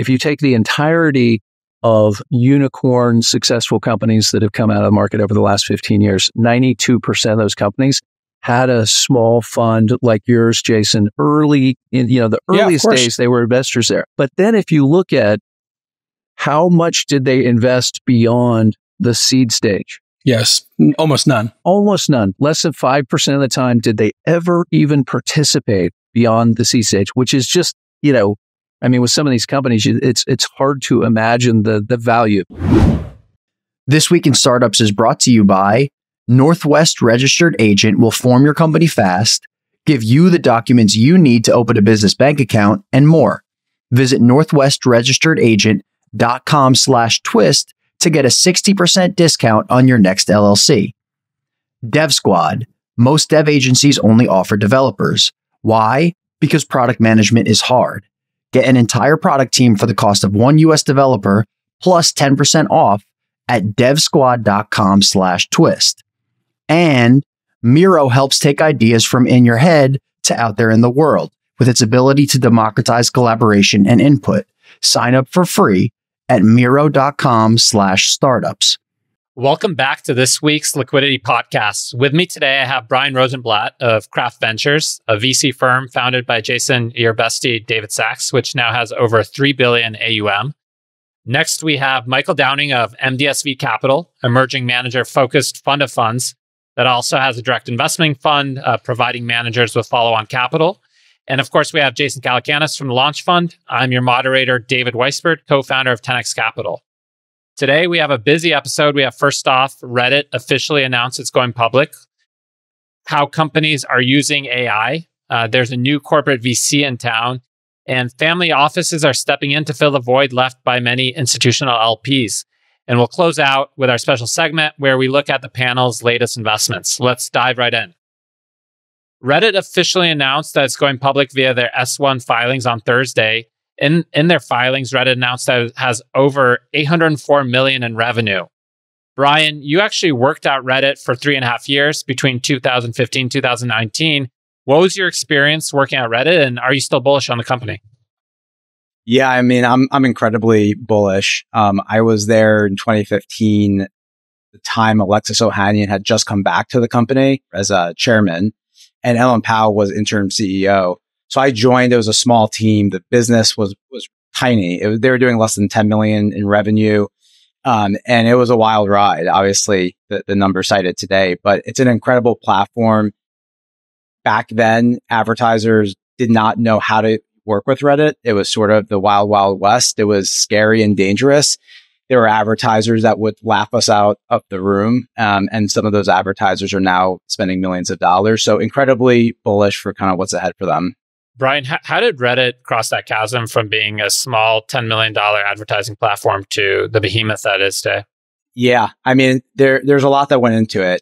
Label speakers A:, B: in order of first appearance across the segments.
A: if you take the entirety of unicorn successful companies that have come out of the market over the last 15 years, 92% of those companies had a small fund like yours, Jason, early in, the earliest days, they were investors there. But then if you look at how much did they invest beyond the seed stage?
B: Yes, almost none.
A: Almost none. Less than 5% of the time did they ever even participate beyond the seed stage, which is just, with some of these companies, it's hard to imagine the value.
C: This Week in Startups is brought to you by Northwest Registered Agent will form your company fast, give you the documents you need to open a business bank account, and more. Visit northwestregisteredagent.com/twist to get a 60% discount on your next LLC. DevSquad. Most dev agencies only offer developers. Why? Because product management is hard. Get an entire product team for the cost of one US developer plus 10% off at devsquad.com/twist. And Miro helps take ideas from in your head to out there in the world with its ability to democratize collaboration and input. Sign up for free at miro.com/startups.
D: Welcome back to this week's Liquidity Podcast. With me today, I have Bryan Rosenblatt of Craft Ventures, a VC firm founded by Jason, your bestie, David Sachs, which now has over 3 billion AUM. Next, we have Michael Downing of MDSV Capital, emerging manager focused fund of funds that also has a direct investment fund, providing managers with follow-on capital. And of course, we have Jason Calacanis from the Launch Fund. I'm your moderator, David Weisburd, co-founder of 10x Capital. Today, we have a busy episode. We have, first off, Reddit officially announced it's going public, how companies are using AI. There's a new corporate VC in town, and family offices are stepping in to fill the void left by many institutional LPs. And we'll close out with our special segment where we look at the panel's latest investments. Let's dive right in. Reddit officially announced that it's going public via their S1 filings on Thursday. In their filings, Reddit announced that it has over 804 million in revenue. Bryan, you actually worked at Reddit for 3.5 years between 2015 and 2019. What was your experience working at Reddit, and are you still bullish on the company?
E: Yeah, I'm incredibly bullish. I was there in 2015, the time Alexis Ohanian had just come back to the company as a chairman, and Ellen Powell was interim CEO. So I joined. It was a small team. The business was tiny. They were doing less than 10 million in revenue. And it was a wild ride. Obviously, the number cited today, but it's an incredible platform. Back then, advertisers did not know how to work with Reddit. It was sort of the wild, wild west. It was scary and dangerous. There were advertisers that would laugh us out of the room. And some of those advertisers are now spending millions of dollars. So incredibly bullish for kind of what's ahead for them.
D: Bryan, how did Reddit cross that chasm from being a small $10 million advertising platform to the behemoth that is today?
E: Yeah, there's a lot that went into it.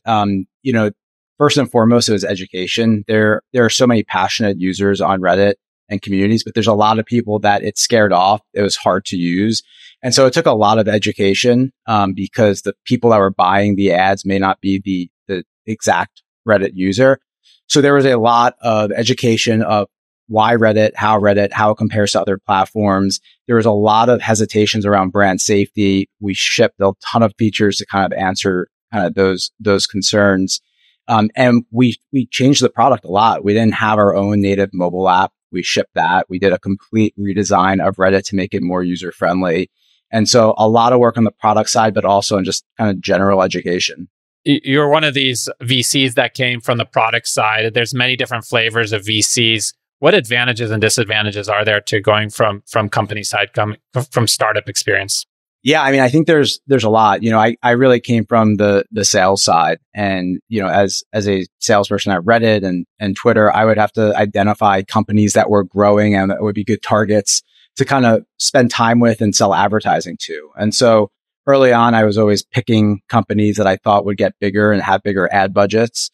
E: First and foremost, it was education. There are so many passionate users on Reddit and communities, but there's a lot of people that it scared off. It was hard to use. And so it took a lot of education because the people that were buying the ads may not be the exact Reddit user. So there was a lot of education of why Reddit, how it compares to other platforms. There was a lot of hesitations around brand safety. We shipped a ton of features to kind of answer kind of those concerns. And we changed the product a lot. We didn't have our own native mobile app. We shipped that. We did a complete redesign of Reddit to make it more user friendly. And so a lot of work on the product side, but also in just kind of general education.
D: You're one of these VCs that came from the product side. There's many different flavors of VCs. What advantages and disadvantages are there to going from company side, from startup experience?
E: Yeah, I think there's a lot. I really came from the sales side, and as a salesperson at Reddit and Twitter, I would have to identify companies that were growing and that would be good targets to kind of spend time with and sell advertising to. And so early on, I was always picking companies that I thought would get bigger and have bigger ad budgets,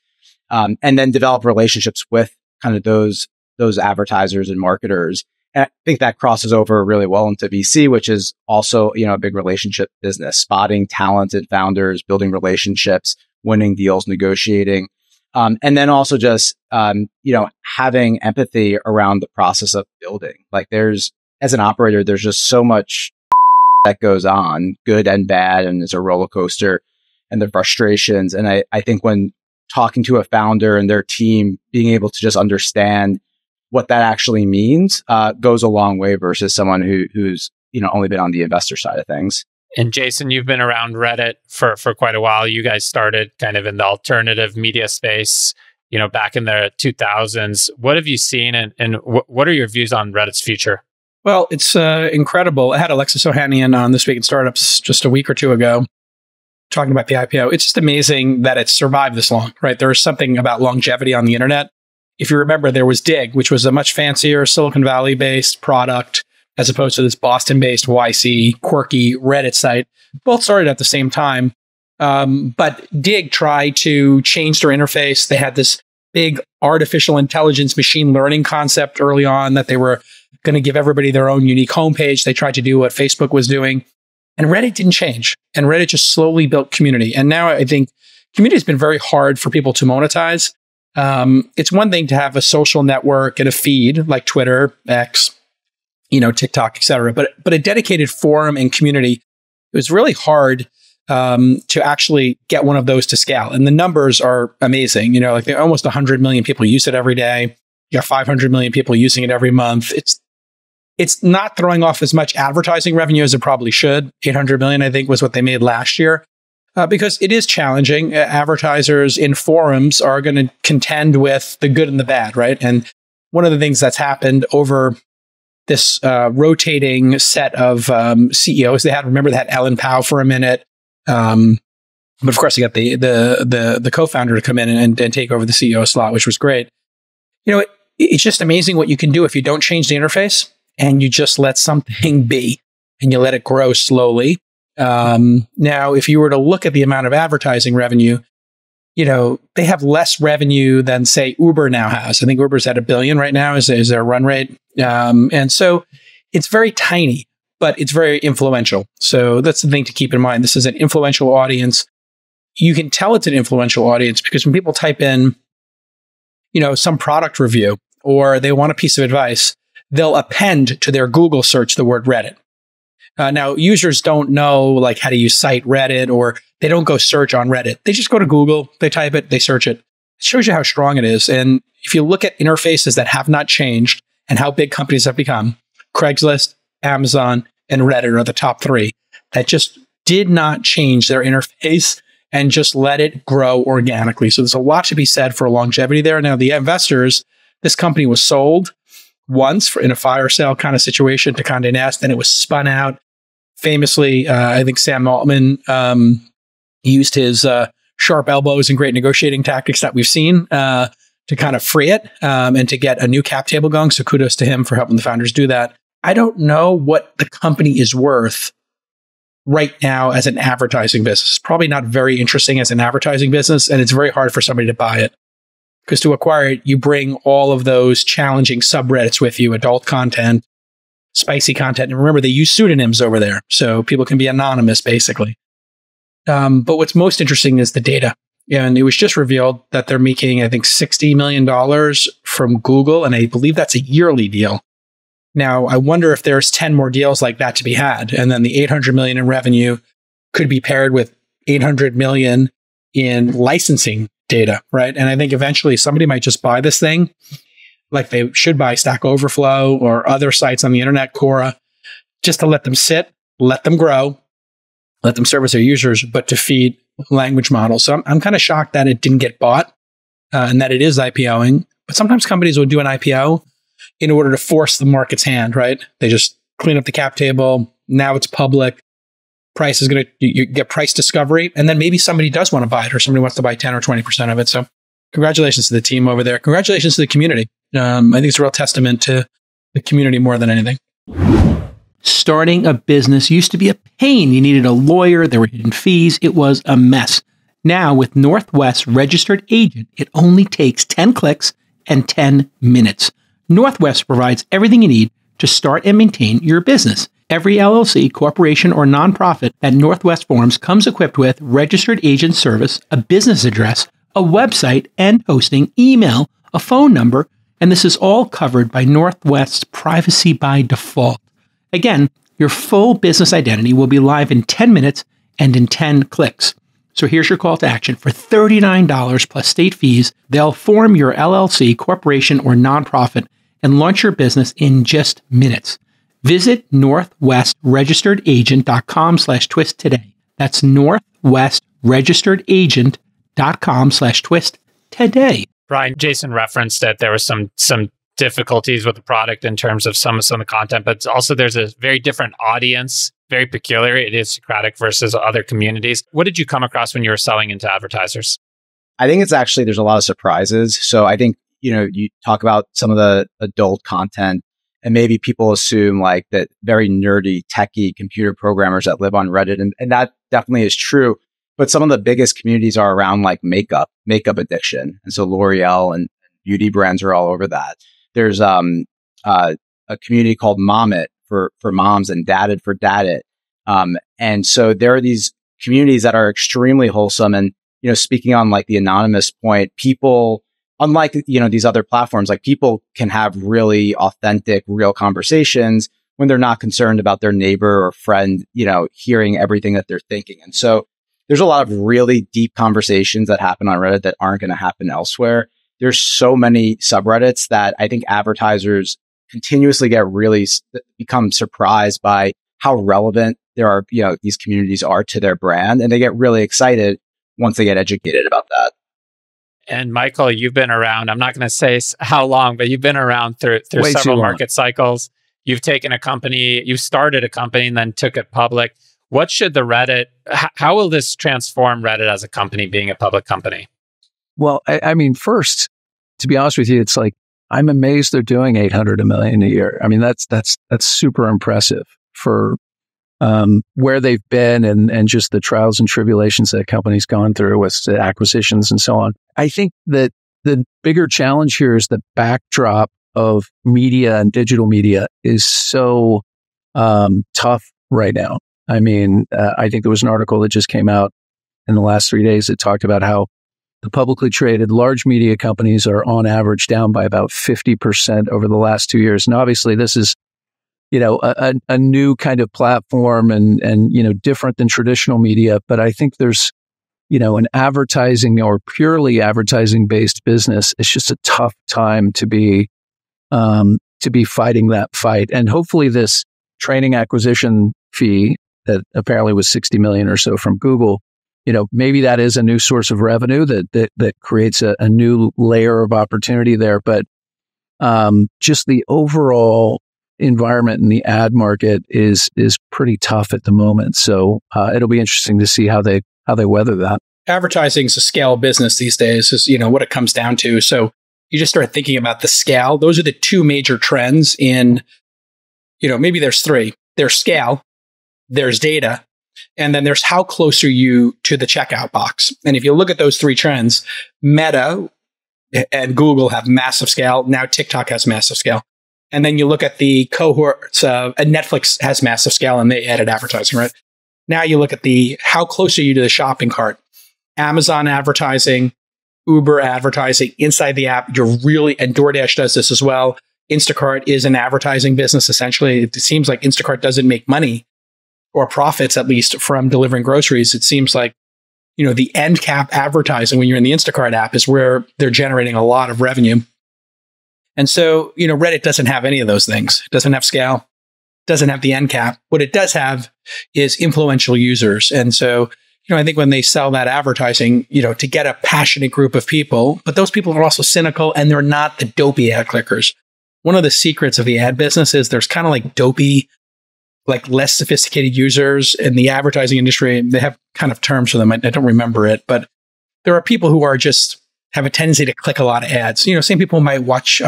E: and then develop relationships with kind of those advertisers and marketers. And I think that crosses over really well into VC, which is also, a big relationship business, spotting talented founders, building relationships, winning deals, negotiating. And then also just, having empathy around the process of building. Like there's as an operator, there's just so much that goes on, good and bad, and it's a roller coaster, and the frustrations. And I think when talking to a founder and their team, being able to just understand what that actually means goes a long way versus someone who's only been on the investor side of things.
D: And Jason, you've been around Reddit for quite a while. You guys started kind of in the alternative media space, back in the 2000s. What have you seen, and what are your views on Reddit's future?
B: Well, it's incredible. I had Alexis Ohanian on This Week in Startups just a week or two ago, talking about the IPO. It's just amazing that it's survived this long, right? There is something about longevity on the internet. If you remember, there was Dig, which was a much fancier Silicon Valley-based product, as opposed to this Boston-based YC, quirky Reddit site. Both started at the same time. But Dig tried to change their interface. They had this big artificial intelligence machine learning concept early on that they were going to give everybody their own unique homepage. They tried to do what Facebook was doing. And Reddit didn't change. And Reddit just slowly built community. And now I think community has been very hard for people to monetize. It's one thing to have a social network and a feed like Twitter, X, TikTok, et cetera. But a dedicated forum and community, it was really hard to actually get one of those to scale. And the numbers are amazing. Like almost 100 million people use it every day. You got 500 million people using it every month. It's not throwing off as much advertising revenue as it probably should. 800 million, I think, was what they made last year. Because it is challenging. Advertisers in forums are going to contend with the good and the bad, right? And one of the things that's happened over this rotating set of CEOs they had Ellen Pao for a minute. But of course, you got the co-founder to come in and take over the CEO slot, which was great. It's just amazing what you can do if you don't change the interface and you just let something be and you let it grow slowly. Now, if you were to look at the amount of advertising revenue, they have less revenue than, say, Uber now has. I think Uber's at $1 billion right now is their run rate. And so it's very tiny, but it's very influential. So that's the thing to keep in mind. This is an influential audience. You can tell it's an influential audience because when people type in, some product review or they want a piece of advice, they'll append to their Google search the word Reddit. Now, users don't know how to use cite Reddit, or they don't go search on Reddit. They just go to Google, they type it, they search it. It shows you how strong it is. And if you look at interfaces that have not changed and how big companies have become, Craigslist, Amazon, and Reddit are the top three that just did not change their interface and just let it grow organically. So there's a lot to be said for longevity there. Now, the investors, this company was sold once in a fire sale kind of situation to Condé Nast, then it was spun out. Famously, I think Sam Altman used his sharp elbows and great negotiating tactics that we've seen to kind of free it and to get a new cap table going. So kudos to him for helping the founders do that. I don't know what the company is worth right now as an advertising business. It's probably not very interesting as an advertising business, and it's very hard for somebody to buy it. Because to acquire it, you bring all of those challenging subreddits with you, adult content, spicy content. And remember, they use pseudonyms over there, so people can be anonymous, basically. But what's most interesting is the data. And it was just revealed that they're making, I think, $60 million from Google, and I believe that's a yearly deal. Now, I wonder if there's 10 more deals like that to be had, and then the 800 million in revenue could be paired with 800 million in licensing data, right? And I think eventually somebody might just buy this thing, like they should buy Stack Overflow or other sites on the internet, Quora, just to let them sit, let them grow, let them service their users, but to feed language models. So I'm kind of shocked that it didn't get bought and that it is IPOing. But sometimes companies will do an IPO in order to force the market's hand, right? They just clean up the cap table. Now it's public. Price is you get price discovery. And then maybe somebody does want to buy it, or somebody wants to buy 10 or 20% of it. So congratulations to the team over there. Congratulations to the community. I think it's a real testament to the community more than anything.
F: Starting a business used to be a pain. You needed a lawyer. There were hidden fees. It was a mess. Now with Northwest's registered agent, it only takes 10 clicks and 10 minutes. Northwest provides everything you need to start and maintain your business. Every LLC, corporation, or nonprofit that Northwest forms comes equipped with registered agent service, a business address, a website and hosting, email, a phone number, and this is all covered by Northwest's privacy by default. Again, your full business identity will be live in 10 minutes and in 10 clicks. So here's your call to action. For $39 plus state fees, they'll form your LLC, corporation, or nonprofit and launch your business in just minutes. Visit northwestregisteredagent.com/twist today. That's northwestregisteredagent.com/twist today.
D: Bryan, Jason referenced that there was some difficulties with the product in terms of some of the content, but also there's a very different audience, very peculiar, idiosyncratic versus other communities. What did you come across when you were selling into advertisers?
E: I think it's actually, there's a lot of surprises. So I think, you talk about some of the adult content and maybe people assume like that very nerdy, techie computer programmers that live on Reddit. And that definitely is true. But some of the biggest communities are around like makeup addiction. And so L'Oreal and beauty brands are all over that. There's a community called Momit for moms and Daddit for Daddit. And so there are these communities that are extremely wholesome. And, speaking on like the anonymous point, people, unlike, these other platforms, like people can have really authentic, real conversations when they're not concerned about their neighbor or friend, hearing everything that they're thinking. And so there's a lot of really deep conversations that happen on Reddit that aren't going to happen elsewhere. There's so many subreddits that I think advertisers continuously become surprised by how relevant there are, these communities are to their brand. And they get really excited once they get educated about that.
D: And Michael, you've been around, I'm not going to say how long, but you've been around through several market cycles. You've taken a company, you started a company and then took it public. What should how will this transform Reddit as a company being a public company?
A: Well, I mean, first, to be honest with you, it's like, I'm amazed they're doing 800 million a year. I mean, that's super impressive for where they've been and just the trials and tribulations that company's gone through with the acquisitions and so on. I think that the bigger challenge here is the backdrop of media and digital media is so tough right now. I mean, I think there was an article that just came out in the last 3 days that talked about how the publicly traded large media companies are on average down by about 50% over the last 2 years. And obviously this is, a new kind of platform and different than traditional media. But I think there's, an advertising or purely advertising based business. It's just a tough time to be fighting that fight. And hopefully this training acquisition fee that apparently was 60 million or so from Google, maybe that is a new source of revenue that creates a new layer of opportunity there. But just the overall environment in the ad market is pretty tough at the moment. So it'll be interesting to see how they weather that.
B: Advertising is a scale business these days, is what it comes down to. So you just start thinking about the scale. Those are the two major trends in, maybe there's three. There's scale, there's data, and then there's how close are you to the checkout box. And if you look at those three trends, Meta and Google have massive scale. Now TikTok has massive scale. And then you look at the cohorts and Netflix has massive scale and they added advertising, right? Now you look at how close are you to the shopping cart? Amazon advertising, Uber advertising inside the app. And DoorDash does this as well. Instacart is an advertising business. Essentially, it seems like Instacart doesn't make money or profits, at least from delivering groceries. It seems like, the end cap advertising when you're in the Instacart app is where they're generating a lot of revenue. And so, Reddit doesn't have any of those things. It doesn't have scale, doesn't have the end cap. What it does have is influential users. And so, I think when they sell that advertising, to get a passionate group of people, but those people are also cynical and they're not the dopey ad clickers. One of the secrets of the ad business is there's kind of like dopey, like less sophisticated users in the advertising industry. They have kind of terms for them. I don't remember it, but there are people who are just have a tendency to click a lot of ads. Same people might watch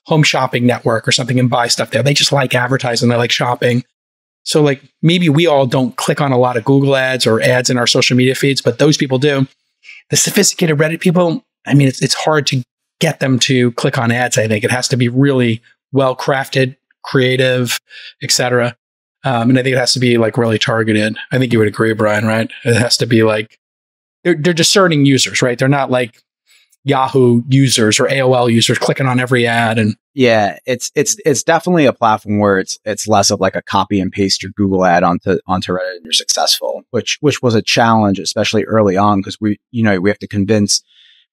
B: Home Shopping Network or something and buy stuff there. They just like advertising. They like shopping. So like maybe we all don't click on a lot of Google ads or ads in our social media feeds, but those people do. The sophisticated Reddit people, I mean, it's hard to get them to click on ads. I think it has to be really well crafted, creative, etc. And I think it has to be like really targeted. I think you would agree, Bryan, right? It has to be like they're discerning users, right? They're not like Yahoo users or AOL users clicking on every ad. And
E: yeah, it's definitely a platform where it's less of like a copy and paste your Google ad onto Reddit and you're successful, which was a challenge, especially early on, because we have to convince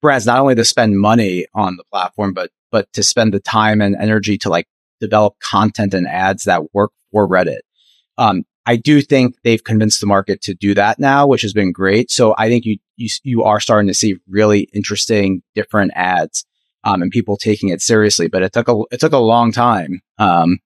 E: brands not only to spend money on the platform, but to spend the time and energy to like develop content and ads that work for Reddit. I do think they've convinced the market to do that now, which has been great. So I think you are starting to see really interesting, different ads, and people taking it seriously. But it took a long time, to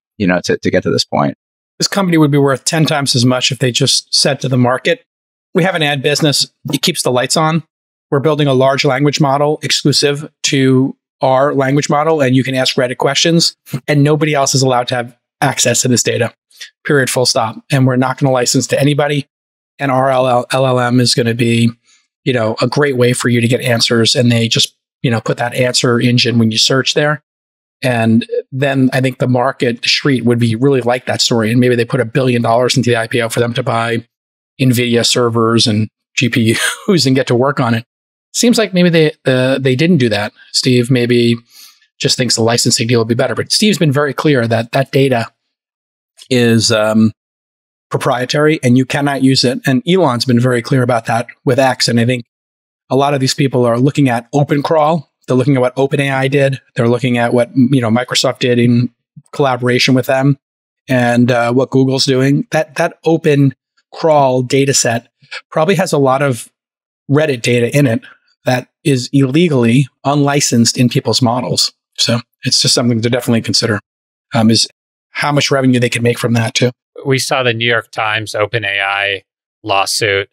E: get to this point.
B: This company would be worth 10 times as much if they just said to the market, we have an ad business. It keeps the lights on. We're building a large language model exclusive to our language model, and you can ask Reddit questions, and nobody else is allowed to have access to this data. Period, full stop. And we're not going to license to anybody. And our LLM is going to be, a great way for you to get answers. And they just, put that answer engine when you search there. And then I think the market, the street would be really like that story. And maybe they put $1 billion into the IPO for them to buy NVIDIA servers and GPUs and get to work on it. Seems like maybe they didn't do that. Steve maybe just thinks the licensing deal would be better. But Steve's been very clear that data is proprietary and you cannot use it. And Elon's been very clear about that with X. And I think a lot of these people are looking at OpenCrawl. They're looking at what OpenAI did. They're looking at what Microsoft did in collaboration with them, and what Google's doing. That OpenCrawl data set probably has a lot of Reddit data in it that is illegally unlicensed in people's models. So it's just something to definitely consider. Is how much revenue they can make from that too.
D: We saw the New York Times OpenAI lawsuit.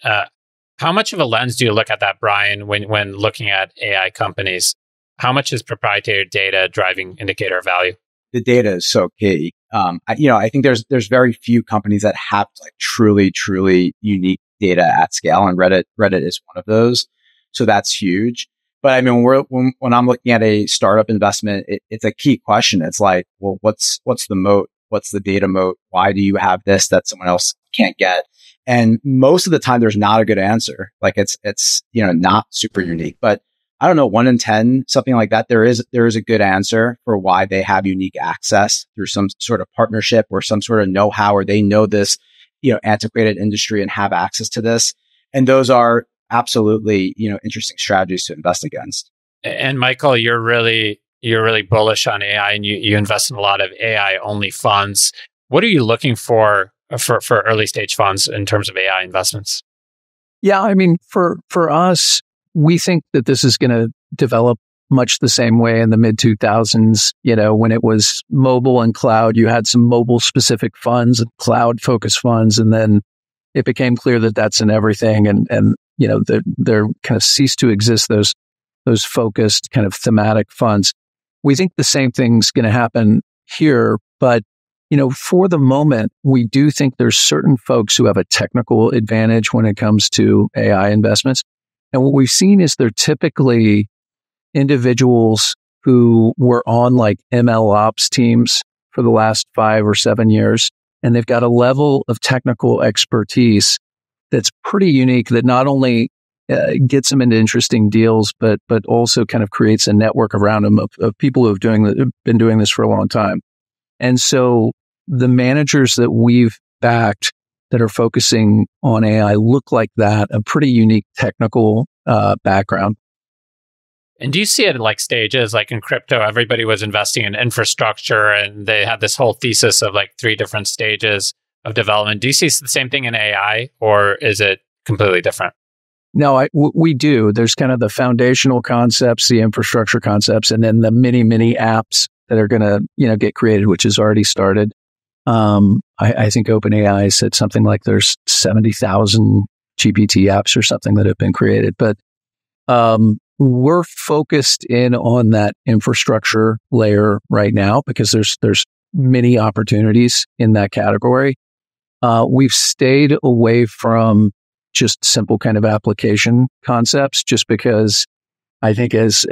D: How much of a lens do you look at that, Bryan, when looking at AI companies? How much is proprietary data driving indicator of value?
E: The data is so key. I think there's very few companies that have like truly unique data at scale, and Reddit is one of those. So that's huge. But I mean, when I'm looking at a startup investment, it's a key question. It's like, well, what's the moat? What's the data moat? Why do you have this that someone else can't get? And most of the time, there's not a good answer. Like it's not super unique. But I don't know, 1 in 10, something like that. There is a good answer for why they have unique access through some sort of partnership or some sort of know-how, or they know this, antiquated industry and have access to this. And those are absolutely, interesting strategies to invest against.
D: And Michael, you're really bullish on AI, and you invest in a lot of AI only funds. What are you looking for early stage funds in terms of AI investments?
A: Yeah, I mean, for us, we think that this is going to develop much the same way in the mid 2000s. When it was mobile and cloud, you had some mobile specific funds and cloud focused funds, and then it became clear that that's in everything, and there kind of ceased to exist those focused kind of thematic funds. We think the same thing's going to happen here, but for the moment, we do think there's certain folks who have a technical advantage when it comes to AI investments. And what we've seen is they're typically individuals who were on like ML ops teams for the last 5 or 7 years, and they've got a level of technical expertise that's pretty unique, that not only gets them into interesting deals, but also kind of creates a network around them of people who have been doing this for a long time. And so the managers that we've backed that are focusing on AI look like that, a pretty unique technical background.
D: And do you see it at like stages, like in crypto, everybody was investing in infrastructure and they had this whole thesis of like 3 different stages of development. Do you see the same thing in AI, or is it completely different?
A: No, we do. There's kind of the foundational concepts, the infrastructure concepts, and then the mini apps that are going to, get created, which has already started. I think OpenAI said something like there's 70,000 GPT apps or something that have been created. But we're focused in on that infrastructure layer right now because there's many opportunities in that category. We've stayed away from just simple kind of application concepts just because I think as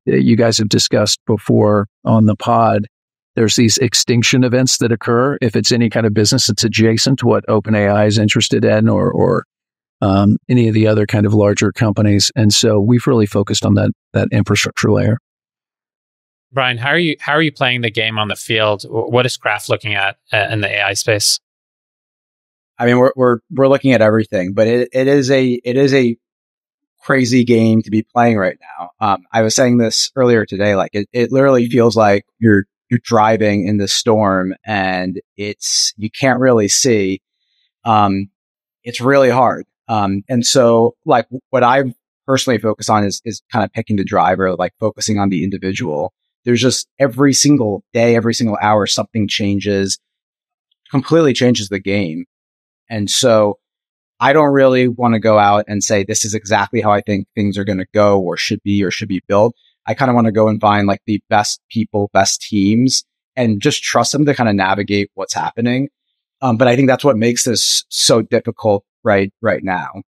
A: you guys have discussed before on the pod, there's these extinction events that occur if it's any kind of business that's adjacent to what OpenAI is interested in or any of the other kind of larger companies. And so we've really focused on that infrastructure layer.
D: Bryan, how are you playing the game on the field? What is Craft looking at in the AI space?
E: I mean, we're looking at everything, but it is a crazy game to be playing right now. I was saying this earlier today, like it literally feels like you're driving in the storm and you can't really see. It's really hard. And so like what I personally focus on is kind of picking the driver, like focusing on the individual. There's just every single day, every single hour, something changes, completely changes the game. And so I don't really want to go out and say, this is exactly how I think things are going to go or should be built. I kind of want to go and find like the best people, best teams, and just trust them to kind of navigate what's happening. But I think that's what makes this so difficult right now.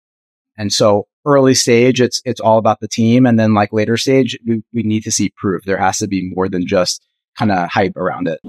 E: And so early stage, it's all about the team. And then like later stage, we need to see proof. There has to be more than just kind of hype around it.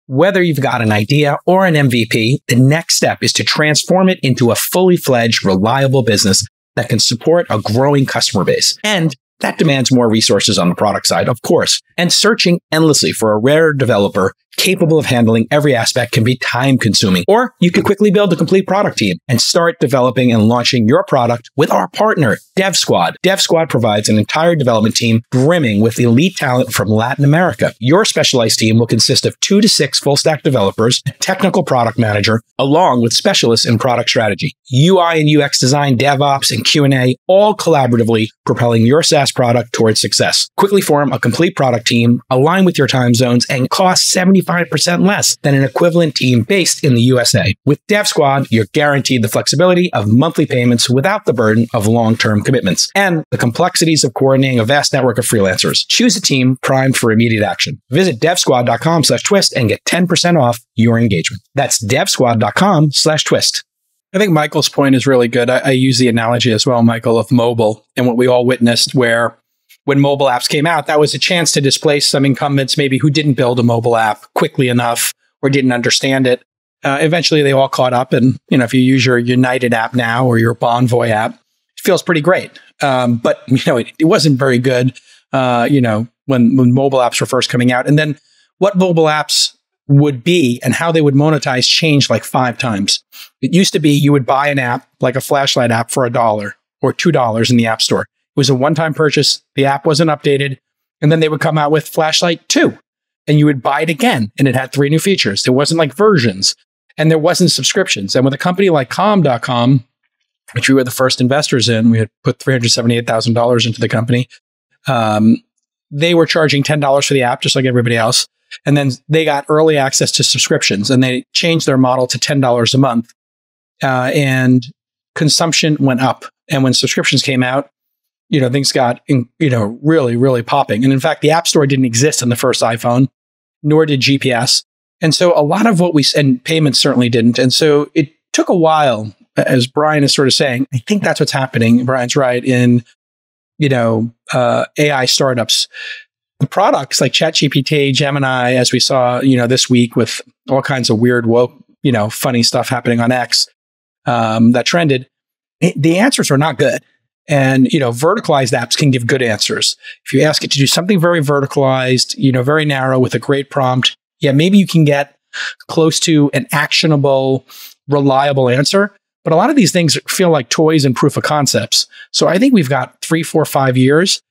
B: Whether you've got an idea or an MVP, the next step is to transform it into a fully fledged, reliable business that can support a growing customer base. And that demands more resources on the product side, of course. And searching endlessly for a rare developer capable of handling every aspect can be time consuming. Or you can quickly build a complete product team and start developing and launching your product with our partner, DevSquad. DevSquad provides an entire development team brimming with elite talent from Latin America. Your specialized team will consist of 2 to 6 full stack developers, a technical product manager, along with specialists in product strategy, UI and UX design, DevOps, and Q&A, all collaboratively propelling your SaaS product towards success. Quickly form a complete product team, align with your time zones, and cost 75% less than an equivalent team based in the USA. With DevSquad, you're guaranteed the flexibility of monthly payments without the burden of long-term commitments and the complexities of coordinating a vast network of freelancers. Choose a team primed for immediate action. Visit devsquad.com/twist and get 10% off your engagement. That's devsquad.com/twist. I think Michael's point is really good. I use the analogy as well, Michael, of mobile and what we all witnessed where when mobile apps came out, that was a chance to displace some incumbents maybe who didn't build a mobile app quickly enough or didn't understand it. Eventually, they all caught up. And if you use your United app now or your Bonvoy app, it feels pretty great. But it wasn't very good, when mobile apps were first coming out. And then what mobile apps would be and how they would monetize changed like 5 times. It used to be you would buy an app, like a flashlight app, for $1 or $2 in the App Store. It was a one-time purchase. The app wasn't updated. And then they would come out with Flashlight 2. And you would buy it again. And it had 3 new features. There wasn't like versions. And there wasn't subscriptions. And with a company like Calm.com, which we were the first investors in, we had put $378,000 into the company. They were charging $10 for the app, just like everybody else. And then they got early access to subscriptions. And they changed their model to $10 a month. And consumption went up. And when subscriptions came out, things got, really, really popping. And in fact, the App Store didn't exist on the first iPhone, nor did GPS. And so a lot of and payments certainly didn't. And so it took a while, as Bryan is sort of saying. I think that's what's happening. Bryan's right in, AI startups. The products like ChatGPT, Gemini, as we saw, this week with all kinds of weird, woke, funny stuff happening on X that trended, the answers are not good. And, verticalized apps can give good answers. If you ask it to do something very verticalized, very narrow with a great prompt, maybe you can get close to an actionable, reliable answer. But a lot of these things feel like toys and proof of concepts. So I think we've got 3, 4, 5 years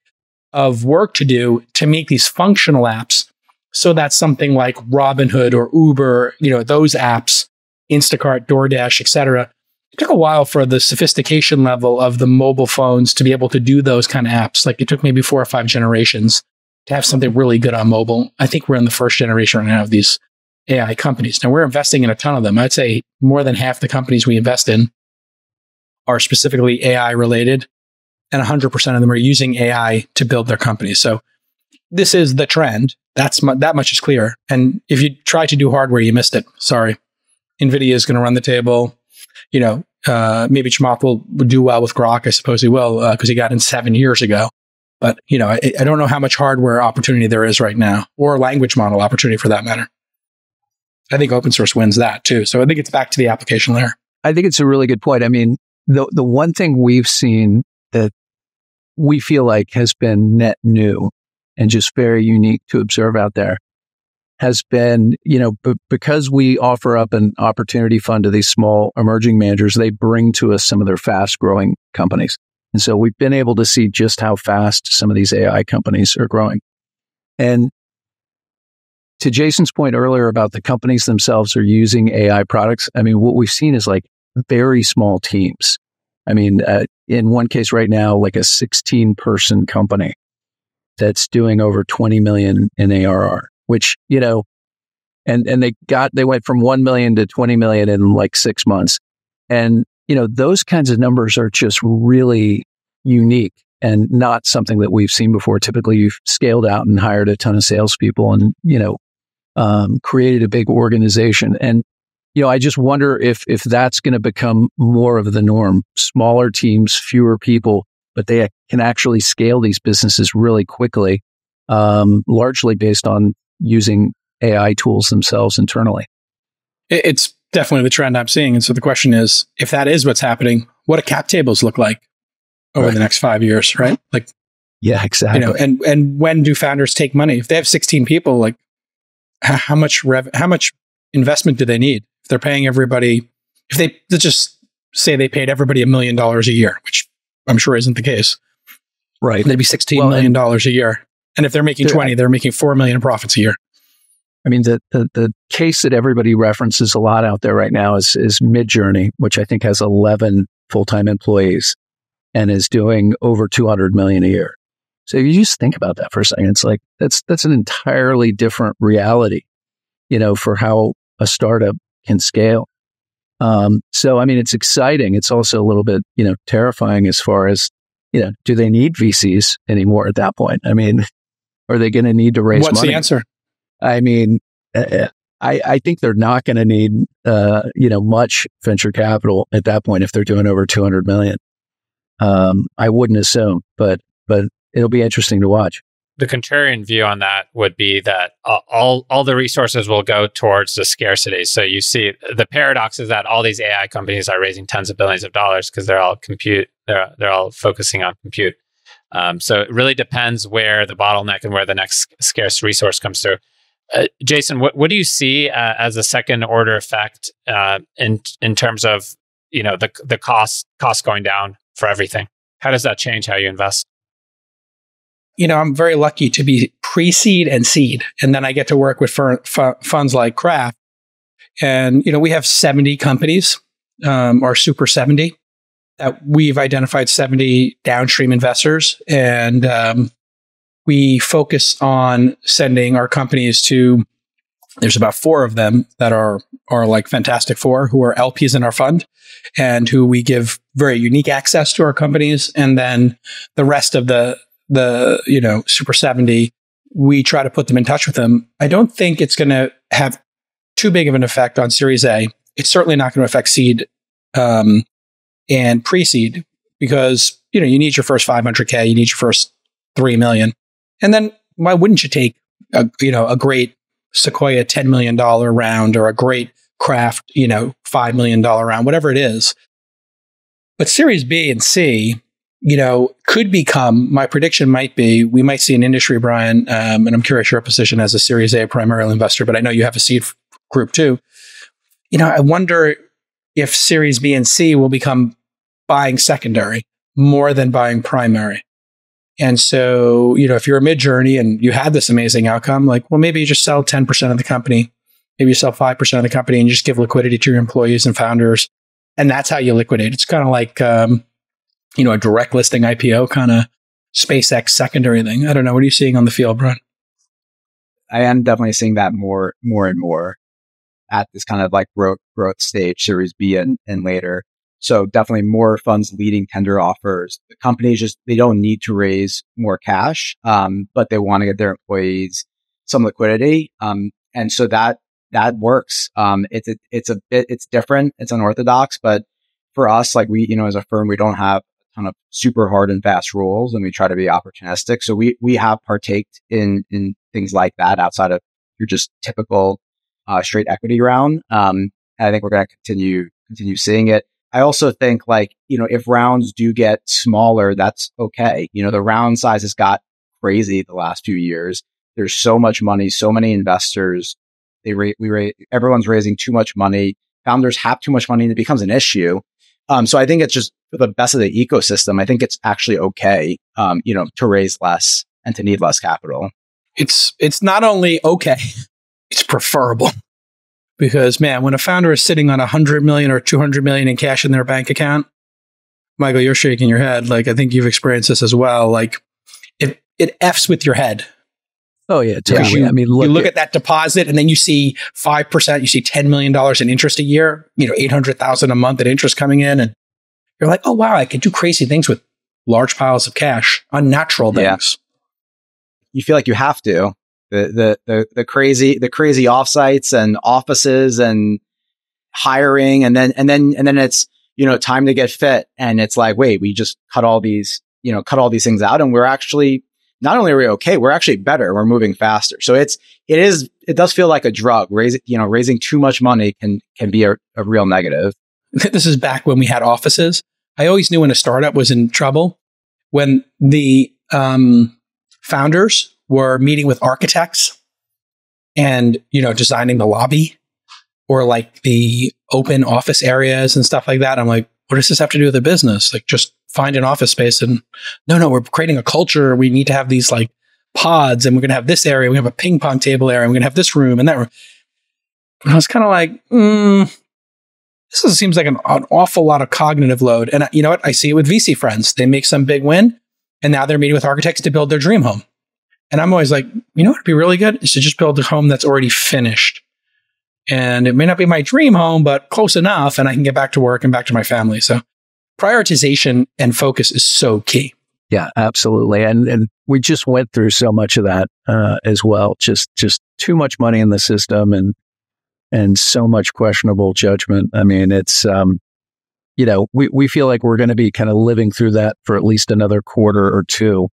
B: of work to do to make these functional apps so that something like Robinhood or Uber, those apps, Instacart, DoorDash, etc. It took a while for the sophistication level of the mobile phones to be able to do those kind of apps. Like it took maybe 4 or 5 generations to have something really good on mobile. I think we're in the first generation right now of these AI companies. Now we're investing in a ton of them. I'd say more than half the companies we invest in are specifically AI related, and 100% of them are using AI to build their companies. So this is the trend. That much is clear. And if you try to do hardware, you missed it. Sorry. NVIDIA is going to run the table. Maybe Chamath will do well with Grok. I suppose he will because he got in 7 years ago. But, I don't know how much hardware opportunity there is right now, or language model opportunity for that matter. I think open source wins that too. So I think it's back to the application layer.
A: I think it's a really good point. I mean, the one thing we've seen that we feel like has been net new and just very unique to observe out there has been, because we offer up an opportunity fund to these small emerging managers, they bring to us some of their fast growing companies. And so we've been able to see just how fast some of these AI companies are growing. And to Jason's point earlier about the companies themselves are using AI products, I mean, what we've seen is like very small teams. I mean, in one case right now, like a 16-person company that's doing over 20 million in ARR, which, and they went from 1 million to 20 million in like 6 months. And, those kinds of numbers are just really unique and not something that we've seen before. Typically, you've scaled out and hired a ton of salespeople and, created a big organization. And, I just wonder if that's going to become more of the norm. Smaller teams, fewer people, but they can actually scale these businesses really quickly, largely based on using AI tools themselves internally.
B: It's definitely the trend I'm seeing. And so the question is, if that is what's happening, what do cap tables look like over the next 5 years, right? Like,
A: yeah, exactly.
B: And when do founders take money? If they have 16 people, like how much investment do they need? If they're paying everybody, let's just say they paid everybody $1 million a year, which I'm sure isn't the case.
A: Right.
B: They'd be $16 million a year. And if they're making 20, they're making 4 million in profits a year.
A: I mean, the case that everybody references a lot out there right now is Midjourney, which I think has 11 full-time employees and is doing over 200 million a year. So if you just think about that for a second, it's like, that's an entirely different reality, for how a startup can scale. So, I mean, it's exciting. It's also a little bit, terrifying as far as, do they need VCs anymore at that point? I mean, are they going to need to raise money?
B: What's the answer?
A: I mean, I think they're not going to need, much venture capital at that point if they're doing over 200 million. I wouldn't assume, but it'll be interesting to watch.
D: The contrarian view on that would be that all the resources will go towards the scarcity. So you see, the paradox is that all these AI companies are raising tens of billions of dollars because they're all compute. They're all focusing on compute. So it really depends where the bottleneck and where the next scarce resource comes through. Jason, what do you see as a second order effect in terms of the cost going down for everything? How does that change how you invest?
B: I'm very lucky to be pre-seed and seed, and then I get to work with funds like Craft. And we have 70 companies, or Super 70, that we've identified 70 downstream investors, and we focus on sending our companies to. There's about 4 of them that are like Fantastic Four, who are LPs in our fund, and who we give very unique access to our companies, and then the rest of the Super 70, we try to put them in touch with them. I don't think it's going to have too big of an effect on Series A. It's certainly not going to affect seed and pre-seed, because you need your first 500K, you need your first 3 million, and then why wouldn't you take a great Sequoia $10 million round, or a great Craft $5 million round, whatever it is. But Series B and C, could become, my prediction might be, we might see an industry, Bryan, and I'm curious your position as a Series A primary investor, but I know you have a seed group too. I wonder if Series B and C will become buying secondary more than buying primary. And so, if you're a Midjourney and you had this amazing outcome, like, well, maybe you just sell 10% of the company, maybe you sell 5% of the company and you just give liquidity to your employees and founders. And that's how you liquidate. It's kind of like, a direct listing IPO kind of SpaceX secondary thing. I don't know. What are you seeing on the field, Bryan?
E: I am definitely seeing that more and more at this kind of like growth stage, Series B and later. So definitely more funds leading tender offers. The companies they don't need to raise more cash, but they want to get their employees some liquidity. And so that works. It's different. It's unorthodox, but for us, like we, as a firm, we don't have a ton of super hard and fast rules, and we try to be opportunistic. So we have partaked in things like that outside of your just typical straight equity round. And I think we're going to continue seeing it. I also think like, if rounds do get smaller, that's okay. The round size has got crazy the last few years. There's so much money, so many investors. Everyone's raising too much money. Founders have too much money and it becomes an issue. So I think it's just for the best of the ecosystem. I think it's actually okay, to raise less and to need less capital.
B: It's not only okay, it's preferable. Because, man, when a founder is sitting on 100 million or 200 million in cash in their bank account, Michael, you're shaking your head. Like, I think you've experienced this as well. Like, it F's with your head.
A: Oh, yeah, totally.
B: You look at that deposit and then you see 5%, you see $10 million in interest a year, $800,000 a month in interest coming in. And you're like, oh, wow, I could do crazy things with large piles of cash, unnatural things.
E: You feel like you have to. The crazy offsites and offices and hiring, and then it's, time to get fit. And it's like, wait, we just cut all these things out. And we're actually, not only are we okay, we're actually better. We're moving faster. So it does feel like a drug. Raising too much money can be a real negative.
B: This is back when we had offices. I always knew when a startup was in trouble when the founders were meeting with architects and, designing the lobby or like the open office areas and stuff like that. I'm like, what does this have to do with the business? Like, just find an office space and no, we're creating a culture. We need to have these like pods and we're going to have this area. We have a ping pong table area. And we're going to have this room and that room. And I was kind of like, this seems like an awful lot of cognitive load. And you know what? I see it with VC friends. They make some big win and now they're meeting with architects to build their dream home. And I'm always like, what would be really good is to just build a home that's already finished. And it may not be my dream home, but close enough. And I can get back to work and back to my family. So prioritization and focus is so key.
A: Yeah, absolutely. And we just went through so much of that as well. Just too much money in the system and so much questionable judgment. I mean, it's, we feel like we're going to be kind of living through that for at least another quarter or two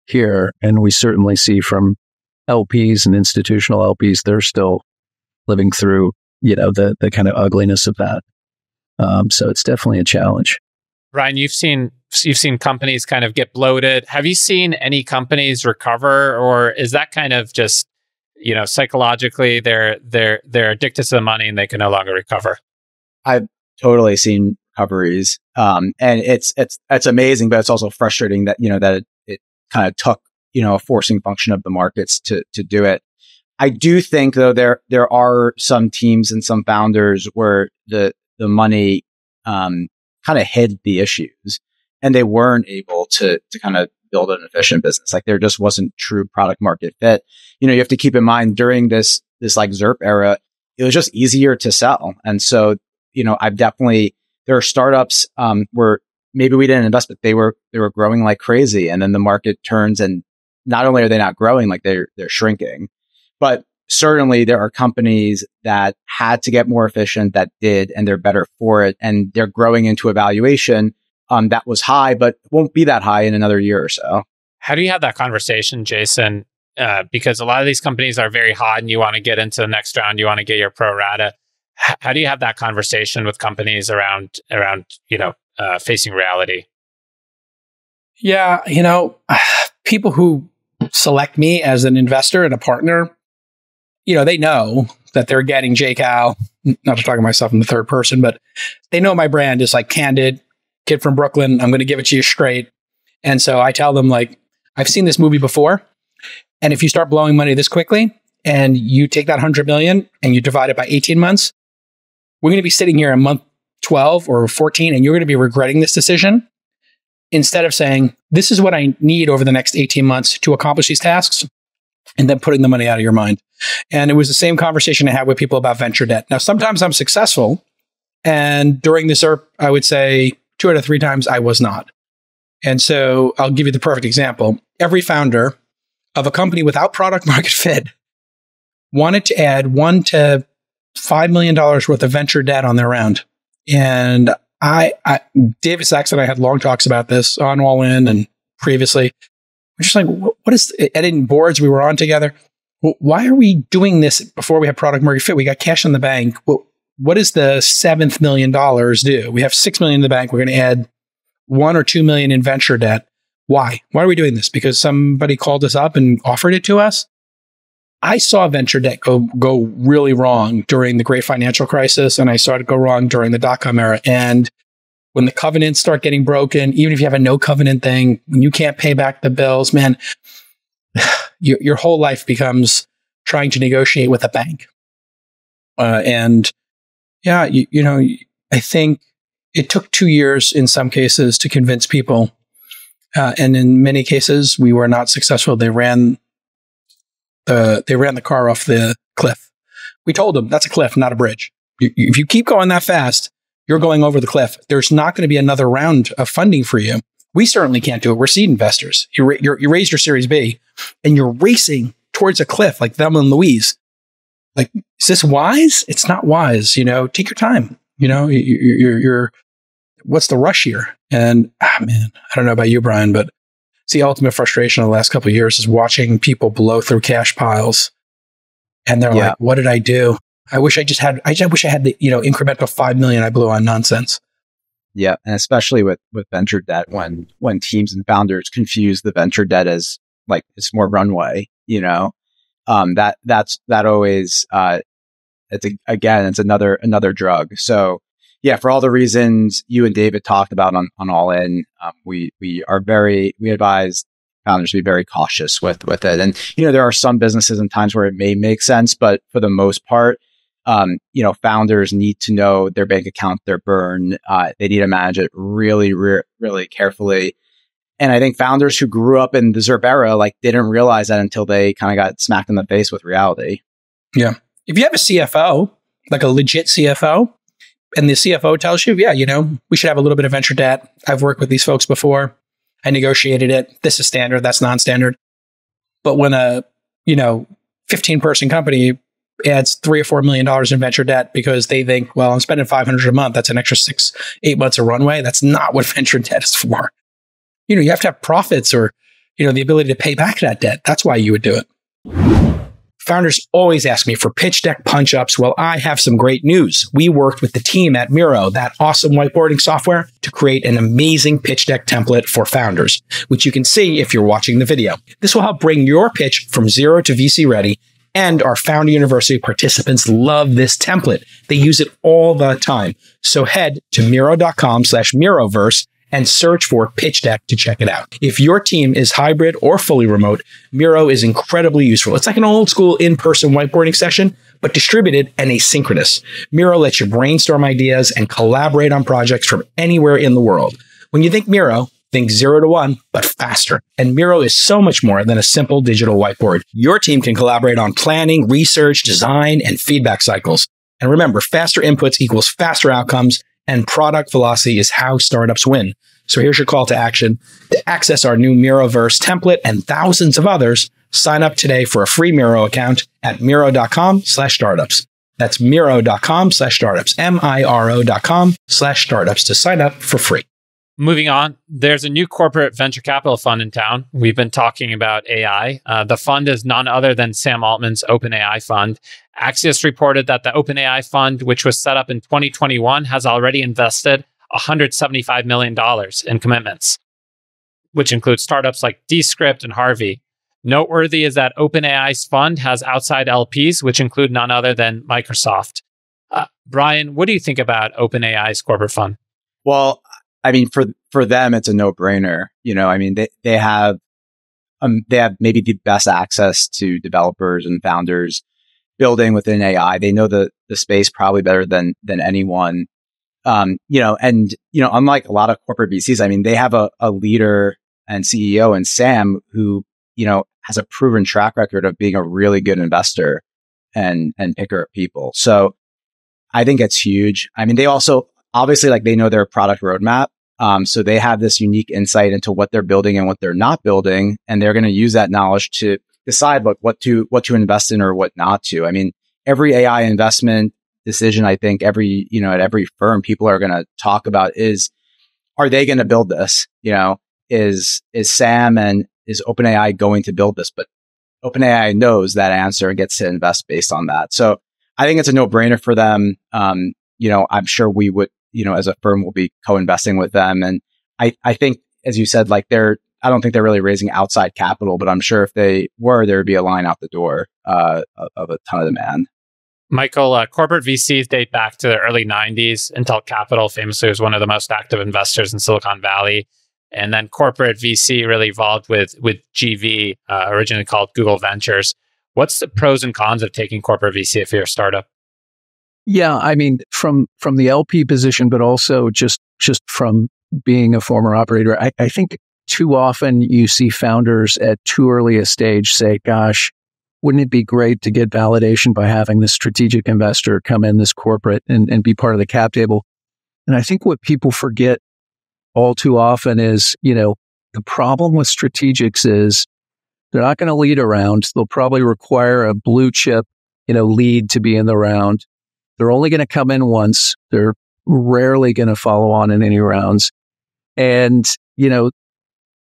A: here. And we certainly see from LPs and institutional LPs, they're still living through, the kind of ugliness of that. So it's definitely a challenge.
D: Bryan, you've seen companies kind of get bloated. Have you seen any companies recover, or is that kind of just, psychologically they're addicted to the money and they can no longer recover?
E: I've totally seen recoveries. And it's amazing, but it's also frustrating that, that it kind of took, a forcing function of the markets to do it. I do think though, there are some teams and some founders where the money, kind of hid the issues and they weren't able to kind of build an efficient business. Like there just wasn't true product market fit. You have to keep in mind during this like ZERP era, it was just easier to sell. And so, there are startups, where maybe we didn't invest, but they were growing like crazy. And then the market turns and not only are they not growing, like they're shrinking, but certainly there are companies that had to get more efficient that did, and they're better for it. And they're growing into a valuation that was high, but won't be that high in another year or so.
D: How do you have that conversation, Jason? Because a lot of these companies are very hot and you want to get into the next round, you want to get your pro rata. How do you have that conversation with companies around facing reality?
B: Yeah, people who select me as an investor and a partner, they know that they're getting JCal, not to talk of myself in the third person, but they know my brand is like candid, kid from Brooklyn. I'm going to give it to you straight. And so I tell them like, I've seen this movie before. And if you start blowing money this quickly and you take that 100 million and you divide it by 18 months, we're going to be sitting here in month 12 or 14 and you're going to be regretting this decision instead of saying, this is what I need over the next 18 months to accomplish these tasks, and then putting the money out of your mind. And it was the same conversation I had with people about venture debt. Now, sometimes I'm successful. And during this ZERP, I would say 2 out of 3 times I was not. And so I'll give you the perfect example. Every founder of a company without product market fit wanted to add $1 to $5 million worth of venture debt on their round. And David Sachs and I had long talks about this on All In and previously. We're just like, what is editing boards we were on together? Why are we doing this before we have product market fit? We got cash in the bank. what does the $7th million do? We have $6 million in the bank. We're going to add $1 or $2 million in venture debt. Why? Why are we doing this? Because somebody called us up and offered it to us? I saw venture debt go really wrong during the great financial crisis, and I saw it go wrong during the dot-com era. And when the covenants start getting broken, even if you have a no covenant thing, when you can't pay back the bills, man, your whole life becomes trying to negotiate with a bank. And yeah, I think it took 2 years in some cases to convince people. And in many cases, we were not successful. They ran the car off the cliff. We told them that's a cliff, not a bridge. If you keep going that fast, you're going over the cliff. There's not going to be another round of funding for you. We certainly can't do it. We're seed investors. You raised your Series B, and you're racing towards a cliff like Thelma and Louise. Like, is this wise? It's not wise. Take your time. You're what's the rush here? And man, I don't know about you, Bryan, but it's the ultimate frustration of the last couple of years is watching people blow through cash piles, and they're like, "What did I do? I wish I had the incremental 5 million I blew on nonsense."
E: Yeah, and especially with venture debt, when teams and founders confuse the venture debt as like it's more runway, that always it's another drug. So yeah, for all the reasons you and David talked about on All In, we advise founders to be very cautious with it. And there are some businesses and times where it may make sense, but for the most part, founders need to know their bank account, their burn. They need to manage it really, really carefully. And I think founders who grew up in the ZIRP era, didn't realize that until they kind of got smacked in the face with reality.
B: Yeah. If you have a CFO, like a legit CFO, and the CFO tells you, we should have a little bit of venture debt. I've worked with these folks before. I negotiated it. This is standard. That's non-standard. But when a, 15-person company adds $3 or $4 million in venture debt because they think, well, I'm spending $500 a month. That's an extra 6-8 months of runway. That's not what venture debt is for. You have to have profits or, the ability to pay back that debt. That's why you would do it. Founders always ask me for pitch deck punch-ups. Well, I have some great news. We worked with the team at Miro, that awesome whiteboarding software, to create an amazing pitch deck template for founders, which you can see if you're watching the video. This will help bring your pitch from zero to VC ready. And our Founder University participants love this template. They use it all the time. So head to Miro.com/Miroverse and search for pitch deck to check it out. If your team is hybrid or fully remote, Miro is incredibly useful. It's like an old school in-person whiteboarding session, but distributed and asynchronous. Miro lets you brainstorm ideas and collaborate on projects from anywhere in the world. When you think Miro, think 0 to 1, but faster. And Miro is so much more than a simple digital whiteboard. Your team can collaborate on planning, research, design, and feedback cycles. And remember, faster inputs equals faster outcomes, and product velocity is how startups win. So here's your call to action. To access our new Miroverse template and thousands of others, sign up today for a free Miro account at Miro.com/startups. That's Miro.com/startups, Miro.com/startups to sign up for free.
D: Moving on, there's a new corporate venture capital fund in town. We've been talking about AI. The fund is none other than Sam Altman's OpenAI fund. Axios reported that the OpenAI fund, which was set up in 2021, has already invested $175 million in commitments, which includes startups like Descript and Harvey. Noteworthy is that OpenAI's fund has outside LPs, which include none other than Microsoft. Bryan, what do you think about OpenAI's corporate fund?
E: Well, for them, it's a no-brainer. They have maybe the best access to developers and founders building within AI. They know the space probably better than anyone. Unlike a lot of corporate VCs, they have a leader and CEO in Sam who, has a proven track record of being a really good investor and picker of people. So I think it's huge. They also obviously they know their product roadmap. So they have this unique insight into what they're building and what they're not building. And they're going to use that knowledge to decide what to invest in or what not to. Every AI investment decision, I think at every firm, people are going to talk about are they going to build this? Is Sam and is OpenAI going to build this? But OpenAI knows that answer and gets to invest based on that. So I think it's a no-brainer for them. I'm sure we would, as a firm, will be co-investing with them. And I think, as you said, like I don't think they're really raising outside capital, but I'm sure if they were, there would be a line out the door of a ton of demand.
D: Michael, corporate VCs date back to the early 90s. Intel Capital famously was one of the most active investors in Silicon Valley. And then corporate VC really evolved with GV, originally called Google Ventures. What's the pros and cons of taking corporate VC if you're a startup?
A: Yeah, I mean, from the LP position, but also just from being a former operator, I think too often you see founders at too early a stage say, gosh, wouldn't it be great to get validation by having this strategic investor come in, this corporate, and be part of the cap table? And I think what people forget all too often is, the problem with strategics is they're not going to lead a round. They'll probably require a blue chip, lead to be in the round. They're only going to come in once. They're rarely going to follow on in any rounds. And,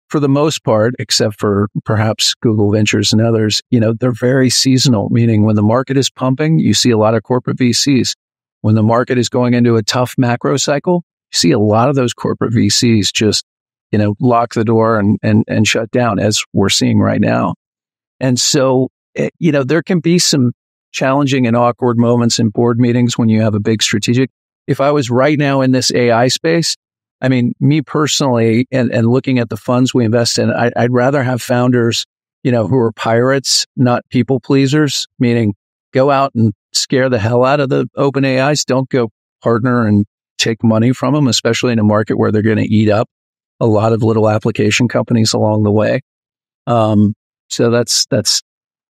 A: for the most part, except for perhaps Google Ventures and others, they're very seasonal, meaning when the market is pumping, you see a lot of corporate VCs. When the market is going into a tough macro cycle, you see a lot of those corporate VCs just, lock the door and shut down, as we're seeing right now. And so, there can be some challenging and awkward moments in board meetings when you have a big strategic. If I was right now in this AI space, I mean, me personally, and looking at the funds we invest in, I'd rather have founders, who are pirates, not people pleasers, meaning go out and scare the hell out of the open AIs. Don't go partner and take money from them, especially in a market where they're going to eat up a lot of little application companies along the way. So that's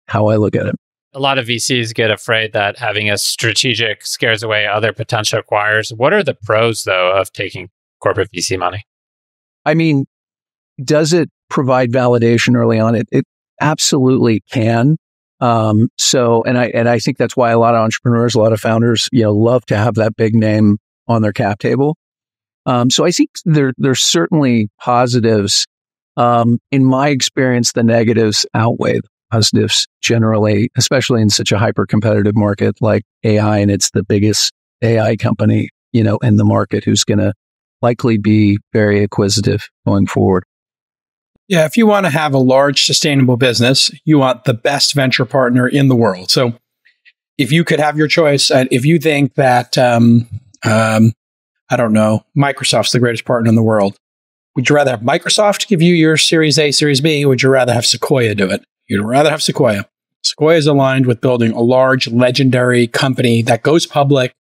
A: how I look at it.
D: A lot of VCs get afraid that having a strategic scares away other potential acquirers. What are the pros, though, of taking corporate VC money?
A: I mean, does it provide validation early on? It absolutely can. So I think that's why a lot of entrepreneurs, a lot of founders, love to have that big name on their cap table. So I think there's certainly positives. In my experience, the negatives outweigh the positives generally, especially in such a hyper competitive market like AI, and it's the biggest AI company, in the market who's going to likely be very acquisitive going forward.
B: Yeah, if you want to have a large sustainable business, you want the best venture partner in the world. So if you could have your choice, if you think that, I don't know, Microsoft's the greatest partner in the world, would you rather have Microsoft give you your Series A, Series B, or would you rather have Sequoia do it? You'd rather have Sequoia. Sequoia is aligned with building a large, legendary company that goes public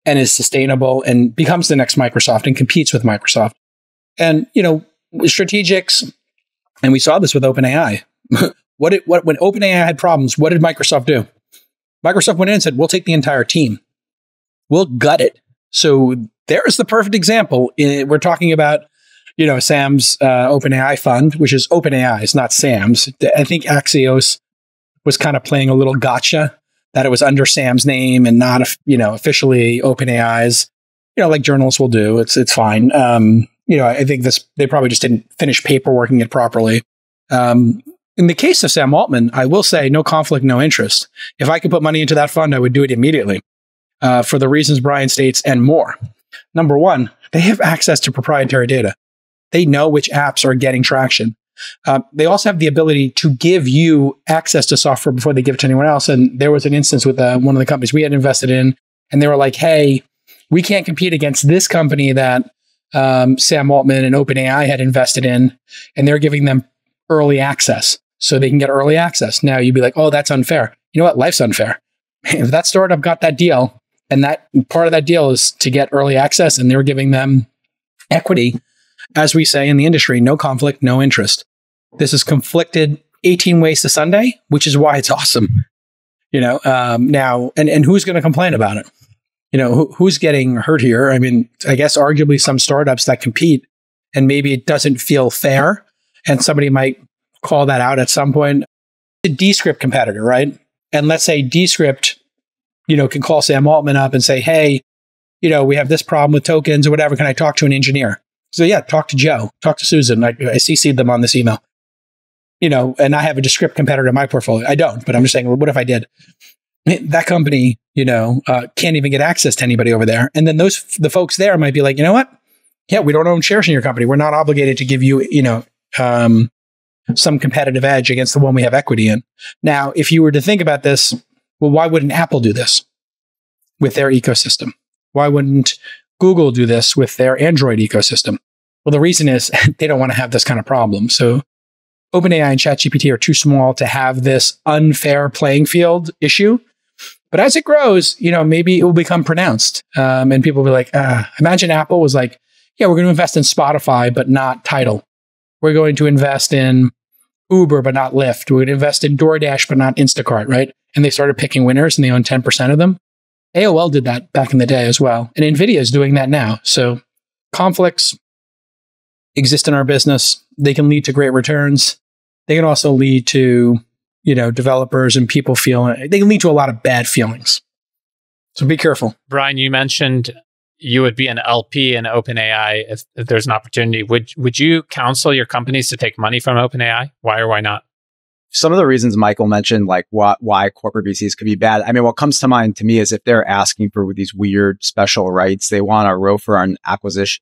B: and is sustainable and becomes the next Microsoft and competes with Microsoft. And, strategics, and we saw this with OpenAI. When OpenAI had problems, what did Microsoft do? Microsoft went in and said, we'll take the entire team. We'll gut it. So there's the perfect example. We're talking about, Sam's OpenAI fund, which is OpenAI. It's not Sam's. I think Axios was kind of playing a little gotcha that it was under Sam's name and not, officially OpenAI's, like journalists will do. It's fine. I think they probably just didn't finish paperworking it properly. In the case of Sam Altman, I will say no conflict, no interest. If I could put money into that fund, I would do it immediately for the reasons Bryan states and more. Number one, they have access to proprietary data. They know which apps are getting traction. They also have the ability to give you access to software before they give it to anyone else. And there was an instance with one of the companies we had invested in, and they were like, hey, we can't compete against this company that Sam Altman and OpenAI had invested in, and they're giving them early access so they can get early access. Now you'd be like, oh, that's unfair. You know what? Life's unfair. If that startup got that deal, and that part of that deal is to get early access, and they were giving them equity, as we say in the industry, no conflict, no interest. This is conflicted 18 ways to Sunday, which is why it's awesome. Now, and who's going to complain about it? Who's getting hurt here? I mean, I guess arguably some startups that compete, and maybe it doesn't feel fair, and somebody might call that out at some point. A Descript competitor, right? And let's say Descript, can call Sam Altman up and say, hey, we have this problem with tokens or whatever. Can I talk to an engineer? So yeah, talk to Joe, talk to Susan. I CC'd them on this email. And I have a Descript competitor in my portfolio. I don't, but I'm just saying, what if I did? That company, can't even get access to anybody over there. And then the folks there might be like, you know what? Yeah, we don't own shares in your company. We're not obligated to give you, some competitive edge against the one we have equity in. Now, if you were to think about this, well, why wouldn't Apple do this with their ecosystem? Why wouldn't Google do this with their Android ecosystem? Well, the reason is they don't want to have this kind of problem. So OpenAI and ChatGPT are too small to have this unfair playing field issue. But as it grows, maybe it will become pronounced. And people will be like, imagine Apple was like, yeah, we're going to invest in Spotify, but not Tidal. We're going to invest in Uber, but not Lyft. We're going to invest in DoorDash, but not Instacart, right? And they started picking winners and they own 10% of them. AOL did that back in the day as well. And NVIDIA is doing that now. So conflicts exist in our business. They can lead to great returns. They can also lead to, developers and people they can lead to a lot of bad feelings. So be careful.
D: Bryan, you mentioned you would be an LP in OpenAI if there's an opportunity. Would you counsel your companies to take money from OpenAI? Why or why not?
E: Some of the reasons Michael mentioned, like why corporate VCs could be bad. I mean, what comes to mind to me is if they're asking for these weird special rights, they want a ROFR on acquisition,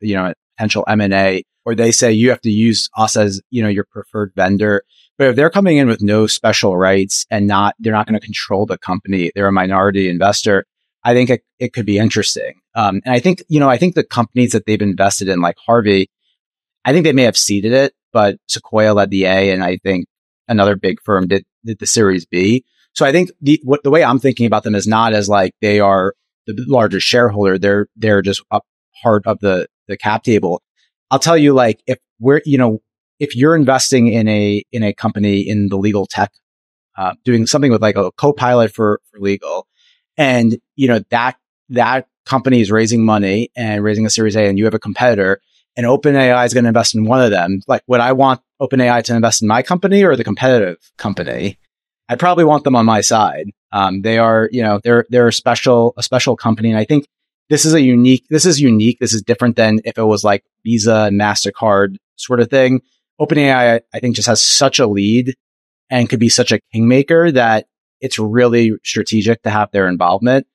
E: potential M&A, or they say you have to use us as, your preferred vendor. But if they're coming in with no special rights and they're not going to control the company, they're a minority investor, I think it could be interesting. And I think the companies that they've invested in, like Harvey, I think they may have seeded it, but Sequoia led the A, and I think another big firm did the Series B. So I think the way I'm thinking about them is not as like they are the largest shareholder. They're just a part of the cap table. I'll tell you, like, if you're investing in a company in the legal tech, doing something with like a co-pilot for legal, and that company is raising money and raising a Series A, and you have a competitor, and OpenAI is going to invest in one of them. Like, would I want OpenAI to invest in my company or the competitive company? I'd probably want them on my side. They are, they're a special company, and I think this is unique. This is different than if it was like Visa and MasterCard sort of thing. OpenAI, I think, just has such a lead and could be such a kingmaker that it's really strategic to have their involvement,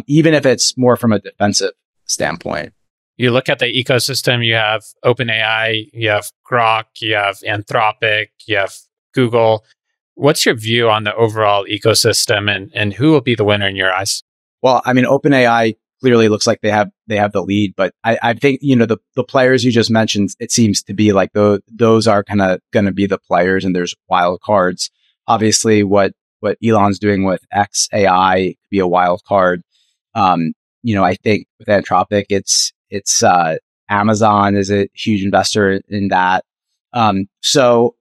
E: even if it's more from a defensive standpoint.
D: You look at the ecosystem, you have OpenAI, you have Grok, you have Anthropic, you have Google. What's your view on the overall ecosystem and who will be the winner in your eyes? Well,
E: I mean, OpenAI clearly looks like they have the lead, but I think, the players you just mentioned, it seems to be like those are kind of going to be the players, and there's wild cards. Obviously, what Elon's doing with XAI could be a wild card. I think with Anthropic, it's Amazon is a huge investor in that. So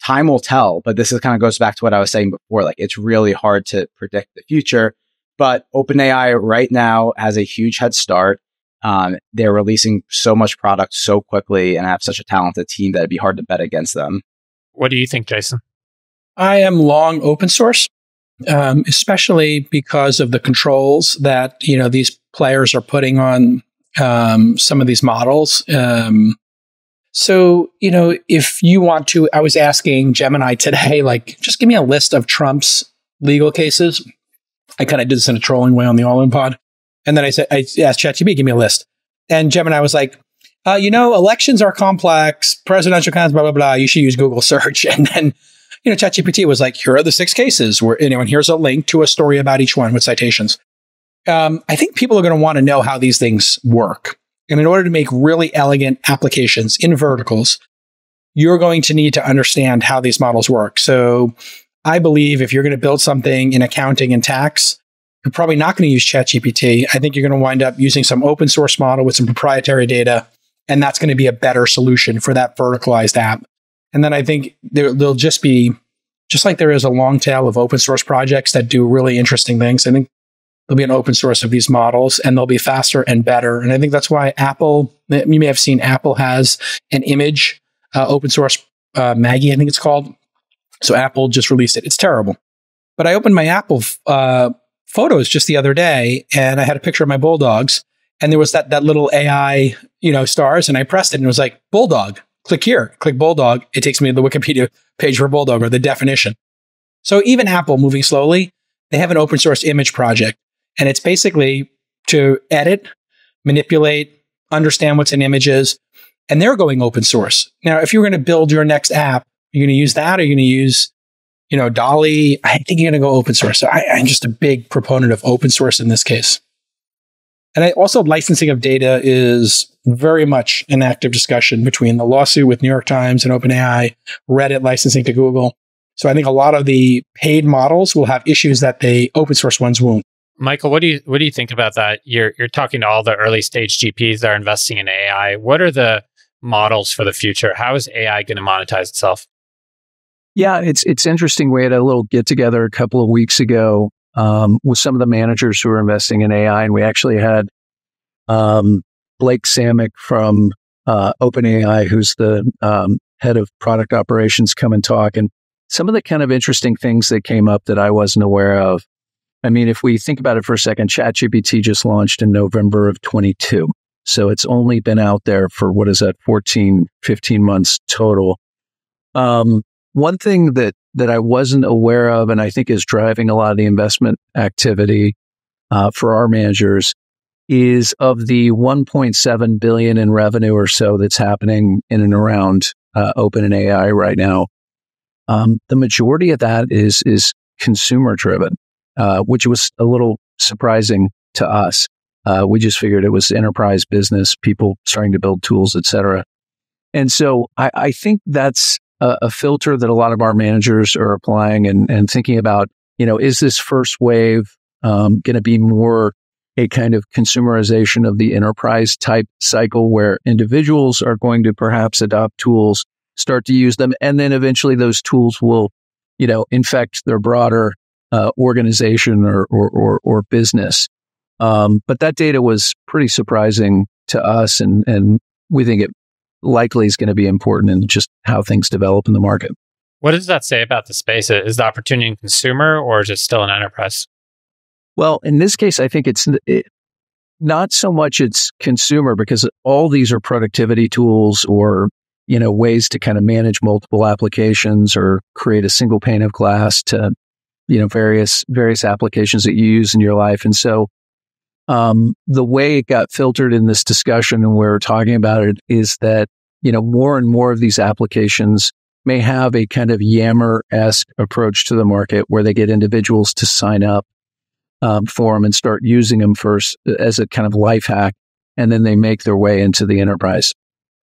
E: time will tell, but this kind of goes back to what I was saying before. Like, it's really hard to predict the future, but OpenAI right now has a huge head start. They're releasing so much product so quickly and have such a talented team that it'd be hard to bet against them.
D: What do you think, Jason?
B: I am long open source, especially because of the controls that, these players are putting on some of these models. So, if you want to, I was asking Gemini today, like, just give me a list of Trump's legal cases. I kind of did this in a trolling way on the All-In Pod. And then I asked ChatGPT, give me a list. And Gemini was like, elections are complex, presidential kinds, blah, blah, blah. You should use Google search. And then, ChatGPT was like, here are the 6 cases where, and here's a link to a story about each one with citations. I think people are going to want to know how these things work. And in order to make really elegant applications in verticals, you're going to need to understand how these models work. So I believe if you're going to build something in accounting and tax, you're probably not going to use ChatGPT. I think you're going to wind up using some open source model with some proprietary data, and that's going to be a better solution for that verticalized app. And then I think there'll just be, just like there is a long tail of open source projects that do really interesting things, I think there'll be an open source of these models, and they'll be faster and better. And I think that's why Apple, you may have seen Apple has an image, open source, Maggie, I think it's called. So Apple just released it. It's terrible. But I opened my Apple photos just the other day, and I had a picture of my bulldogs, and there was that little AI, stars, and I pressed it, and it was like, bulldog. Click here, click bulldog. It takes me to the Wikipedia page for bulldog, or the definition. So even Apple, moving slowly, they have an open source image project. And it's basically to edit, manipulate, understand what's in images, and they're going open source. Now, if you're going to build your next app, you're going to use that, or you're going to use, DALL-E. I think you're going to go open source. So I'm just a big proponent of open source in this case. And also licensing of data is very much an active discussion between the lawsuit with New York Times and OpenAI, Reddit licensing to Google. So I think a lot of the paid models will have issues that the open source ones won't.
D: Michael, what do you think about that? You're talking to all the early stage GPs that are investing in AI. What are the models for the future? How is AI going to monetize itself?
A: Yeah, it's interesting. We had a little get together a couple of weeks ago with some of the managers who are investing in AI, and we actually had Blake Samick from OpenAI, who's the head of product operations, come and talk. And some of the kind of interesting things that came up that I wasn't aware of. I mean, if we think about it for a second, ChatGPT just launched in November of 22. So it's only been out there for, 14, 15 months total. One thing that I wasn't aware of, and I think is driving a lot of the investment activity for our managers, is of the 1.7 billion in revenue or so that's happening in and around OpenAI right now. The majority of that is consumer driven, which was a little surprising to us. We just figured it was enterprise business, people starting to build tools, et cetera. And so I think that's a filter that a lot of our managers are applying and thinking about, is this first wave going to be more a kind of consumerization of the enterprise type cycle where individuals are going to perhaps adopt tools, start to use them, and then eventually those tools will, infect their broader organization or business. But that data was pretty surprising to us, and we think it likely is going to be important in just how things develop in the market.
D: What does that say about the space? Is the opportunity in consumer, or is it still an enterprise?
A: Well, in this case, I think it's not so much it's consumer, because all these are productivity tools or, ways to kind of manage multiple applications or create a single pane of glass to, various applications that you use in your life. And so the way it got filtered in this discussion and we're talking about it is that, more and more of these applications may have a kind of Yammer-esque approach to the market where they get individuals to sign up for them and start using them first as a kind of life hack, and then they make their way into the enterprise.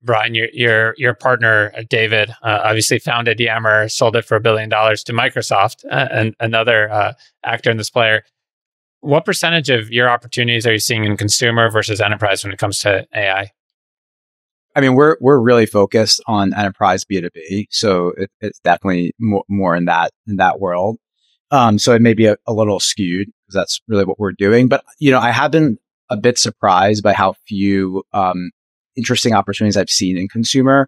D: Bryan, your partner, David, obviously founded Yammer, sold it for $1 billion to Microsoft, and another actor in this player. What percentage of your opportunities are you seeing in consumer versus enterprise when it comes to AI?
E: I mean, we're really focused on enterprise B2B, so it's definitely more in that world. So it may be a little skewed because that's really what we're doing. But I have been a bit surprised by how few interesting opportunities I've seen in consumer.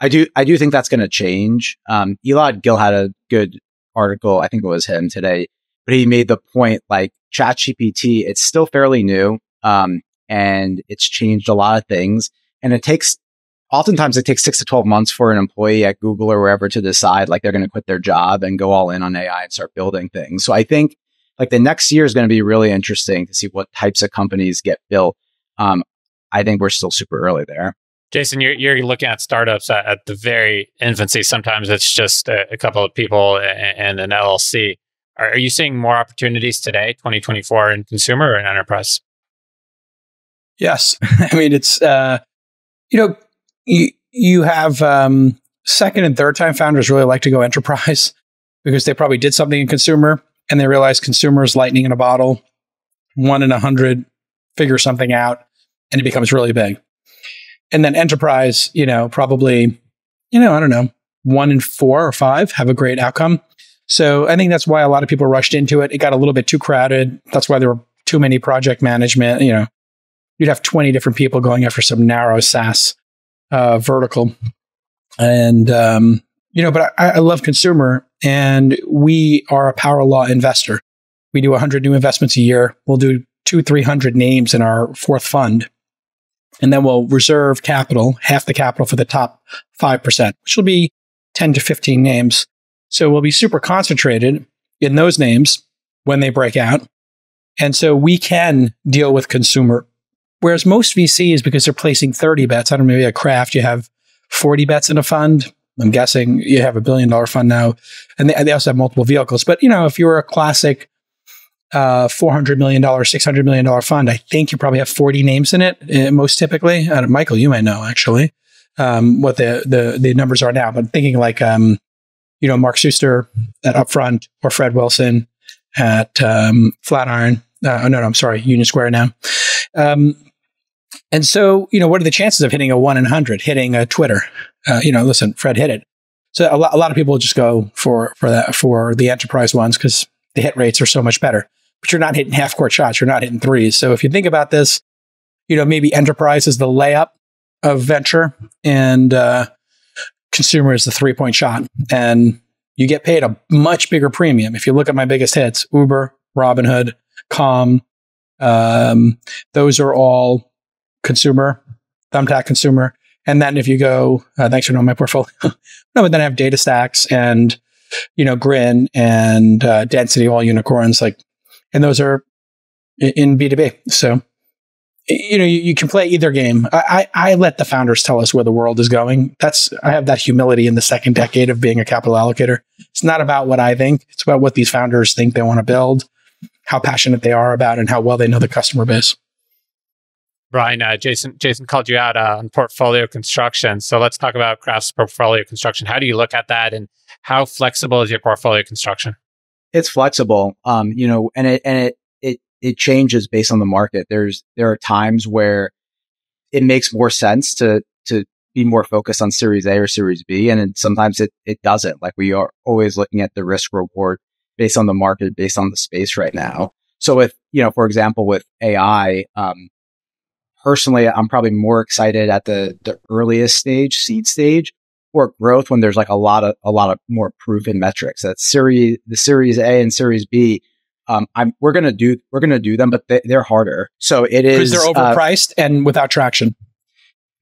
E: I do think that's going to change. Elad Gil had a good article, I think it was him today, but he made the point like ChatGPT, it's still fairly new, and it's changed a lot of things. And oftentimes it takes 6 to 12 months for an employee at Google or wherever to decide like they're going to quit their job and go all in on AI and start building things. So I think like the next year is going to be really interesting to see what types of companies get built. I think we're still super early there.
D: Jason, you're looking at startups at the very infancy. Sometimes it's just a couple of people and an LLC. Are you seeing more opportunities today, 2024, in consumer or in enterprise?
B: Yes. I mean, it's, you have second and third time founders really like to go enterprise because they probably did something in consumer and they realize consumer is lightning in a bottle, 1 in 100, figure something out, and it becomes really big. And then enterprise, probably, I don't know, 1 in 4 or 5 have a great outcome. So I think that's why a lot of people rushed into it. It got a little bit too crowded. That's why there were too many project management. You'd have 20 different people going after some narrow SaaS vertical. And, but I love consumer, and we are a power law investor. We do 100 new investments a year. We'll do 200-300 names in our fourth fund. And then we'll reserve capital, half the capital for the top 5%, which will be 10 to 15 names. So we'll be super concentrated in those names when they break out. And so we can deal with consumer. Whereas most VCs, because they're placing 30 bets, I don't know, maybe at Craft, you have 40 bets in a fund. I'm guessing you have $1 billion fund now. And they also have multiple vehicles. But, if you're a classic $400 million, $600 million fund, I think you probably have 40 names in it, most typically. Michael, you might know, actually, what the numbers are now. But thinking like, Mark Suster at Upfront or Fred Wilson at Flatiron. I'm sorry, Union Square now. And so, what are the chances of hitting a 1 in 100, hitting a Twitter? Listen, Fred hit it. So a lot of people just go for the enterprise ones because the hit rates are so much better. But you're not hitting half-court shots. You're not hitting threes. So if you think about this, maybe enterprise is the layup of venture and consumer is the three-point shot. And you get paid a much bigger premium. If you look at my biggest hits, Uber, Robinhood, Calm, those are all consumer, Thumbtack consumer. And then if you go, thanks for knowing my portfolio. No, but then I have DataStax and, Grin and Density, all unicorns, and those are in B2B. So, you can play either game. I let the founders tell us where the world is going. I have that humility in the second decade of being a capital allocator. It's not about what I think. It's about what these founders think they want to build, how passionate they are about it, and how well they know the customer base.
D: Bryan, Jason called you out on portfolio construction. So let's talk about Craft's portfolio construction. How do you look at that, and how flexible is your portfolio construction?
E: It's flexible, and it changes based on the market. There are times where it makes more sense to be more focused on Series A or Series B, and then sometimes it doesn't. Like, we are always looking at the risk reward based on the market, based on the space right now. So with, for example, with AI, personally, I'm probably more excited at the earliest stage, seed stage, or growth when there's a lot of more proven metrics. That's the Series A and Series B. We're gonna do them, but they're harder. So it is
B: because they're overpriced and without traction.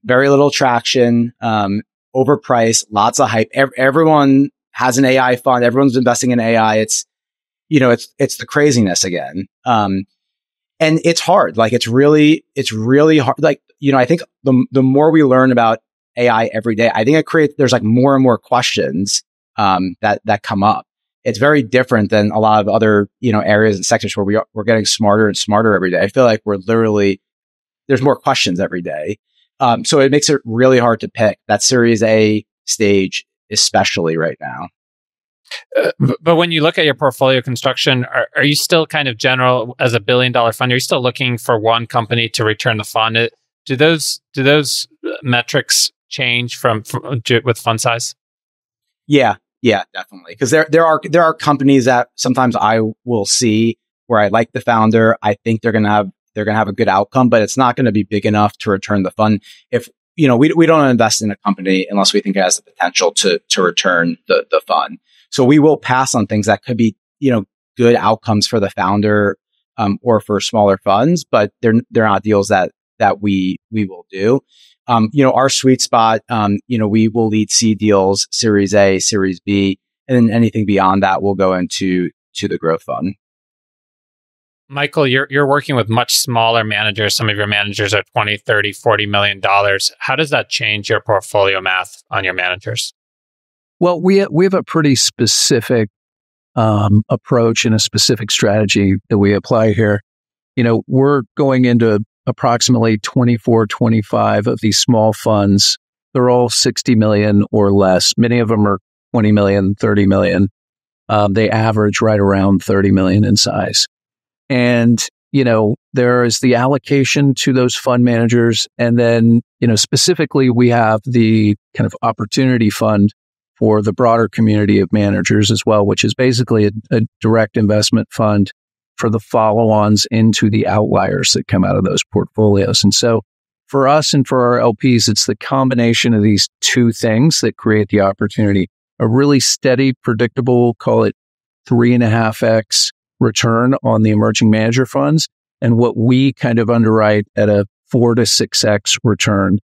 E: Very little traction, overpriced, lots of hype. Everyone has an AI fund. Everyone's investing in AI. It's the craziness again. And it's hard. It's really hard. I think the more we learn about AI every day, I think there's more and more questions, that come up. It's very different than a lot of other, areas and sectors where we're getting smarter and smarter every day. I feel like there's more questions every day. So it makes it really hard to pick that Series A stage, especially right now.
D: But when you look at your portfolio construction, are you still kind of general as $1 billion fund? Are you still looking for one company to return the fund? Do those metrics change with fund size?
E: Yeah, definitely. Because there are companies that sometimes I will see where I like the founder. I think they're gonna have a good outcome, but it's not going to be big enough to return the fund. If we don't invest in a company unless we think it has the potential to return the fund. So we will pass on things that could be, good outcomes for the founder, or for smaller funds, but they're not deals that we will do. Our sweet spot, we will lead C deals, Series A, Series B, and then anything beyond that will go into the growth fund.
D: Michael, you're working with much smaller managers. Some of your managers are 20, 30, $40 million. How does that change your portfolio math on your managers?
A: Well, we have a pretty specific approach and a specific strategy that we apply here. We're going into approximately 24, 25 of these small funds. They're all 60 million or less. Many of them are 20 million, 30 million. They average right around 30 million in size. And, there is the allocation to those fund managers. And then, specifically, we have the kind of opportunity fund for the broader community of managers as well, which is basically a direct investment fund for the follow-ons into the outliers that come out of those portfolios. And so for us and for our LPs, it's the combination of these two things that create the opportunity. A really steady, predictable, call it 3.5x return on the emerging manager funds, and what we kind of underwrite at a 4 to 6x return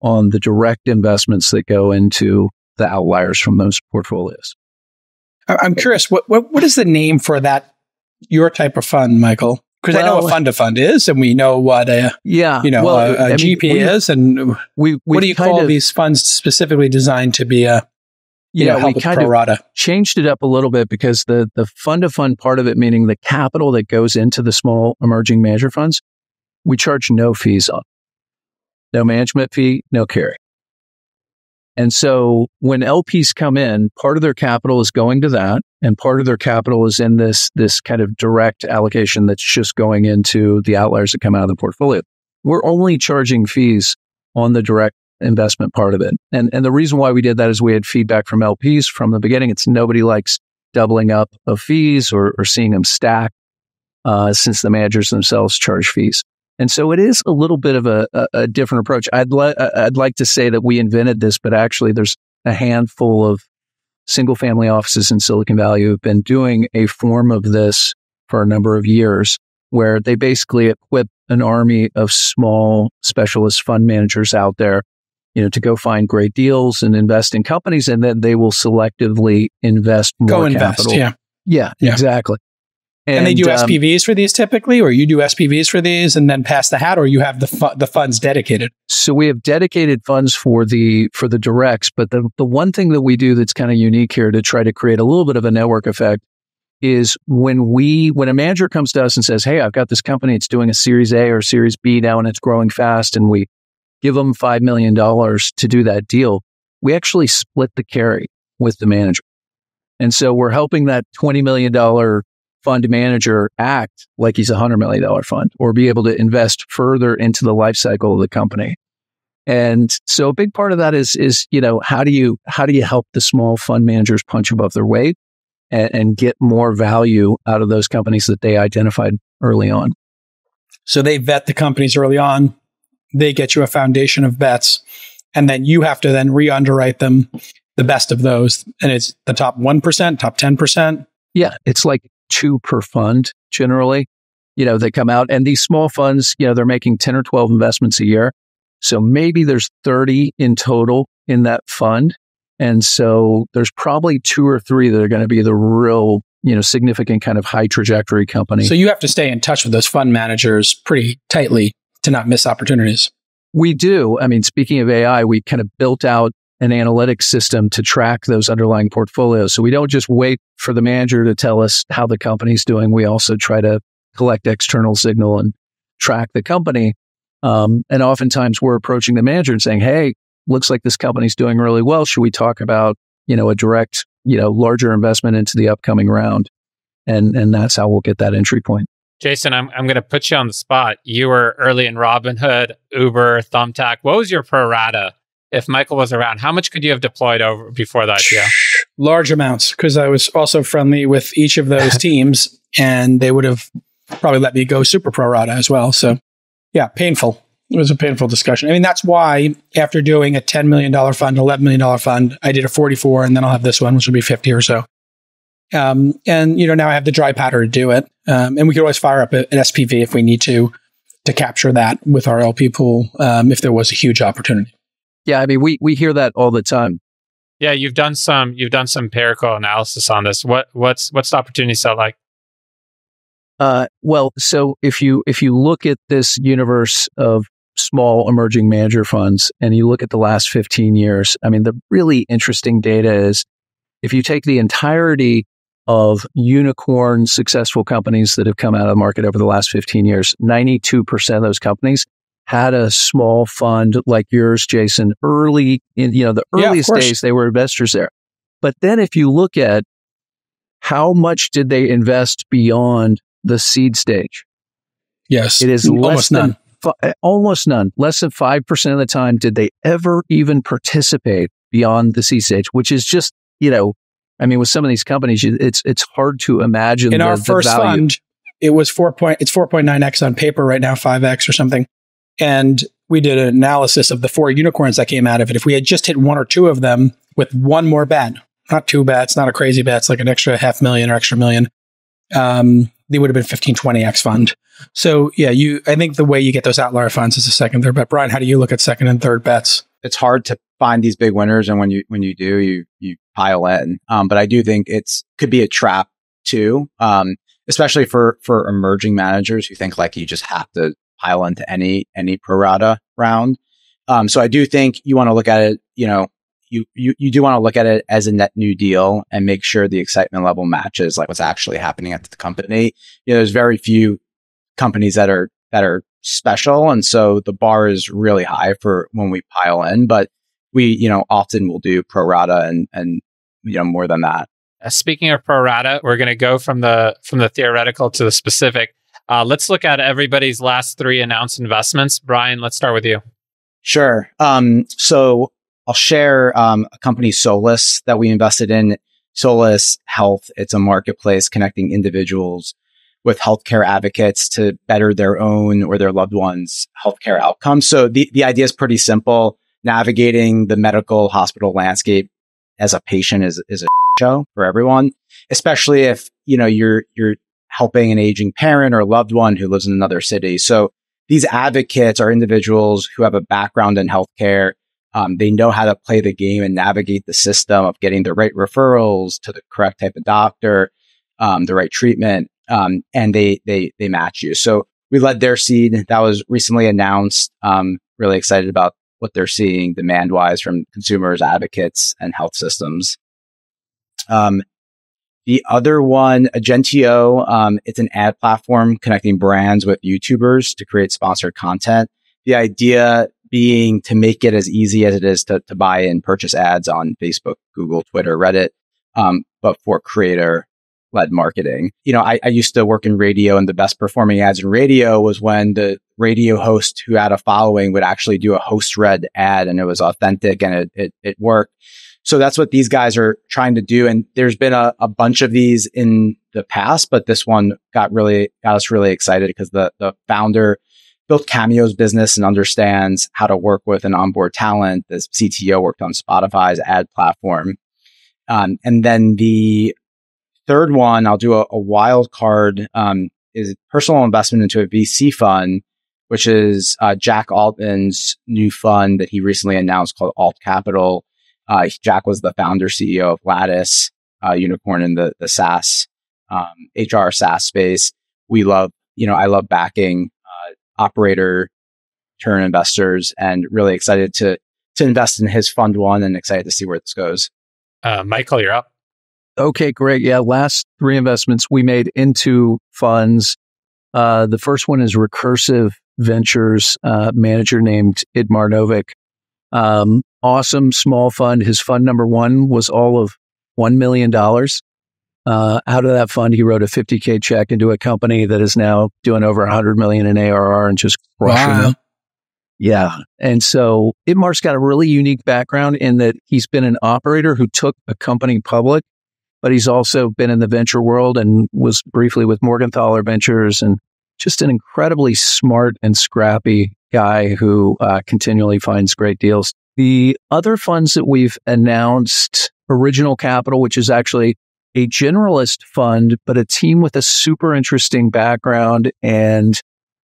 A: on the direct investments that go into the outliers from those portfolios.
B: I'm curious, what is the name for that, your type of fund, Michael? Because I know what fund to fund is, and we know what a GP is, and what do you call these funds specifically designed to be help with pro rata?
A: Changed it up a little bit because the fund to fund part of it, meaning the capital that goes into the small emerging manager funds, we charge no fees on. No management fee, no carry. And so when LPs come in, part of their capital is going to that, and part of their capital is in this kind of direct allocation that's just going into the outliers that come out of the portfolio. We're only charging fees on the direct investment part of it. And the reason why we did that is we had feedback from LPs from the beginning. It's nobody likes doubling up of fees or seeing them stack since the managers themselves charge fees. And so it is a little bit of a different approach. I'd like to say that we invented this, but actually there's a handful of single family offices in Silicon Valley who've been doing a form of this for a number of years, where they basically equip an army of small specialist fund managers out there, to go find great deals and invest in companies, and then they will selectively invest more capital. Yeah, exactly.
B: And they do SPVs for these typically, or you do SPVs for these and then pass the hat, or you have the funds dedicated?
A: So we have dedicated funds for the directs, but the one thing that we do that's kind of unique here to try to create a little bit of a network effect is when a manager comes to us and says, hey, I've got this company, it's doing a Series A or Series B now and it's growing fast, and we give them $5 million to do that deal, we actually split the carry with the manager. And so we're helping that $20 million fund manager act like he's a $100 million fund, or be able to invest further into the life cycle of the company. And so a big part of that is how do you help the small fund managers punch above their weight and get more value out of those companies that they identified early on.
B: So they vet the companies early on, they get you a foundation of bets, and then you have to then re-underwrite them, the best of those. And it's the top 1%, top 10%.
A: Yeah, it's like 2 per fund generally. They come out, and these small funds, they're making 10 or 12 investments a year. So maybe there's 30 in total in that fund. And so there's probably 2 or 3 that are going to be the real, significant kind of high trajectory company.
B: So you have to stay in touch with those fund managers pretty tightly to not miss opportunities.
A: We do. I mean, speaking of AI, we kind of built out an analytics system to track those underlying portfolios. So we don't just wait for the manager to tell us how the company's doing. We also try to collect external signal and track the company. And oftentimes we're approaching the manager and saying, hey, looks like this company's doing really well. Should we talk about, a direct, larger investment into the upcoming round? And that's how we'll get that entry point.
D: Jason, I'm going to put you on the spot. You were early in Robinhood, Uber, Thumbtack. What was your pro rata? If Michael was around, how much could you have deployed over before the IPO?
B: Large amounts, because I was also friendly with each of those teams, and they would have probably let me go super pro rata as well. So yeah, painful. It was a painful discussion. I mean, that's why after doing a $10 million fund, $11 million fund, I did a 44, and then I'll have this one, which will be 50 or so. And now I have the dry powder to do it. And we could always fire up an SPV if we need to capture that with our LP pool if there was a huge opportunity.
A: Yeah, I mean, we hear that all the time.
D: Yeah, you've done some empirical analysis on this. What's the opportunity set like?
A: Well, so if you look at this universe of small emerging manager funds and you look at the last 15 years, I mean, the really interesting data is if you take the entirety of unicorn successful companies that have come out of the market over the last 15 years, 92% of those companies had a small fund like yours, Jason, early in, the earliest days, they were investors there. But then if you look at how much did they invest beyond the seed stage?
B: Yes.
A: It is almost none. Almost none. Less than 5% of the time did they ever even participate beyond the seed stage, which is just, I mean, with some of these companies, it's hard to imagine.
B: In our first fund, it was 4.9x on paper right now, 5x or something. And we did an analysis of the 4 unicorns that came out of it. If we had just hit 1 or 2 of them with one more bet, not 2 bets, not a crazy bet, it's like an extra $500,000 or extra $1 million, they would have been 15, 20x fund. So yeah, I think the way you get those outlier funds is a second, third bet. Brian, how do you look at second and third bets?
E: It's hard to find these big winners, and when you do, you pile in. But I do think could be a trap too. especially for emerging managers who think like you just have to pile into any pro rata round. So I do think you want to look at it, you do want to look at it as a net new deal and make sure the excitement level matches like what's actually happening at the company. There's very few companies that are special. And so the bar is really high for when we pile in, but we, often will do pro rata and more than that.
D: Speaking of pro rata, we're going to go from the theoretical to the specific. Let's look at everybody's last 3 announced investments. Bryan, let's start with you.
E: Sure. So I'll share a company, Solus, that we invested in. Solus Health. It's a marketplace connecting individuals with healthcare advocates to better their own or their loved ones' healthcare outcomes. So the idea is pretty simple. Navigating the medical hospital landscape as a patient is a show for everyone, especially if, you're helping an aging parent or loved one who lives in another city. So these advocates are individuals who have a background in healthcare. They know how to play the game and navigate the system of getting the right referrals to the correct type of doctor, the right treatment, and they match you. So we led their seed that was recently announced. Really excited about what they're seeing demand-wise from consumers, advocates, and health systems. The other one, Agentio, it's an ad platform connecting brands with YouTubers to create sponsored content. The idea being to make it as easy as it is to buy and purchase ads on Facebook, Google, Twitter, Reddit, but for creator-led marketing. I used to work in radio, and the best performing ads in radio was when the radio host who had a following would actually do a host-read ad, and it was authentic and it worked. So that's what these guys are trying to do. And there's been a bunch of these in the past, but this one got us really excited because the founder built Cameo's business and understands how to work with and onboard talent. The CTO worked on Spotify's ad platform. And then the third one, I'll do a wild card, is personal investment into a VC fund, which is Jack Altman's new fund that he recently announced called Alt Capital. Jack was the founder CEO of Lattice, unicorn in the SaaS, HR SaaS space. I love backing operator turn investors and really excited to invest in his fund one and excited to see where this goes.
D: Michael, you're up.
A: Okay, great. Yeah, last 3 investments we made into funds. The first one is Recursive Ventures, manager named Idmar Novik. Awesome small fund. His fund number 1 was all of $1 million. Out of that fund, he wrote a $50K check into a company that is now doing over $100 million in ARR and just crushing it. Yeah. And so Idmar's got a really unique background in that he's been an operator who took a company public, but he's also been in the venture world and was briefly with Morgenthaler Ventures, and just an incredibly smart and scrappy guy who continually finds great deals. The other funds that we've announced, Original Capital, which is actually a generalist fund, but a team with a super interesting background and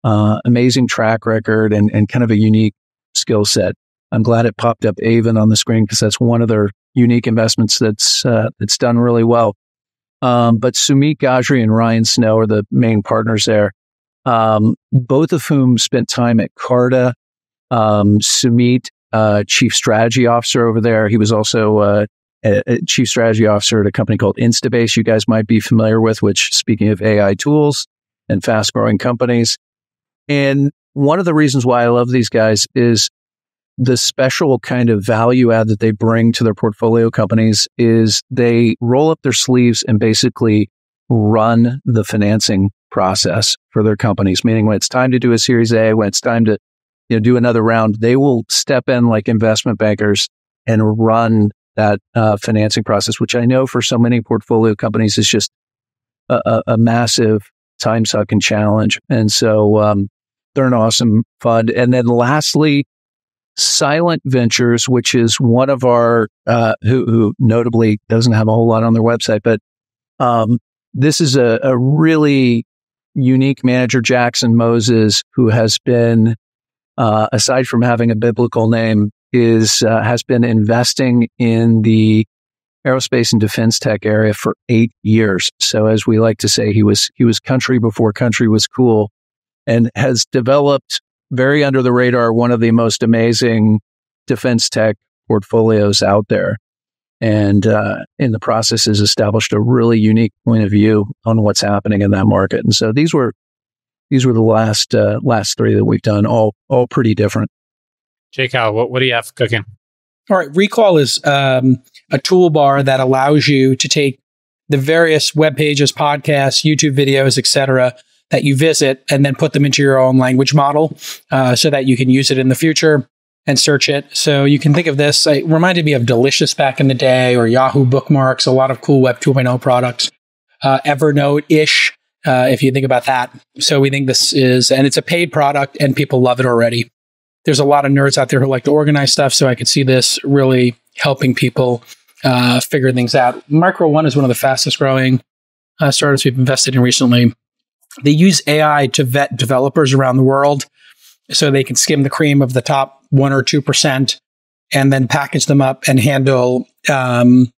A: amazing track record and kind of a unique skill set. I'm glad it popped up Avon on the screen because that's one of their unique investments that's done really well. But Sumit Gajri and Ryan Snow are the main partners there, both of whom spent time at Carta. Sumit, chief strategy officer over there. He was also a chief strategy officer at a company called Instabase you guys might be familiar with, which, speaking of AI tools and fast-growing companies. And one of the reasons why I love these guys is the special kind of value add that they bring to their portfolio companies is they roll up their sleeves and basically run the financing process for their companies, meaning when it's time to do a Series A, when it's time to do another round, they will step in like investment bankers and run that financing process, which I know for so many portfolio companies is just a massive time-sucking challenge. And so they're an awesome fund. And then lastly, Silent Ventures, which is one of our, who notably doesn't have a whole lot on their website, but this is a really unique manager, Jackson Moses, who has been, aside from having a biblical name, has been investing in the aerospace and defense tech area for 8 years. So as we like to say, he was country before country was cool, and has developed very under the radar one of the most amazing defense tech portfolios out there. And in the process has established a really unique point of view on what's happening in that market. And so these were the last three that we've done, all pretty different.
D: J-Cal, what do you have cooking?
B: All right. Recall is a toolbar that allows you to take the various web pages, podcasts, YouTube videos, etc., that you visit and then put them into your own language model so that you can use it in the future and search it. So you can think of this, it reminded me of Delicious back in the day, or Yahoo Bookmarks, a lot of cool Web 2.0 products, Evernote-ish, if you think about that. So we think this is, and it's a paid product and people love it already. There's a lot of nerds out there who like to organize stuff, so I could see this really helping people figure things out. Micro One is one of the fastest growing startups we've invested in recently. They use AI to vet developers around the world so they can skim the cream of the top 1 or 2% and then package them up and handle, pairing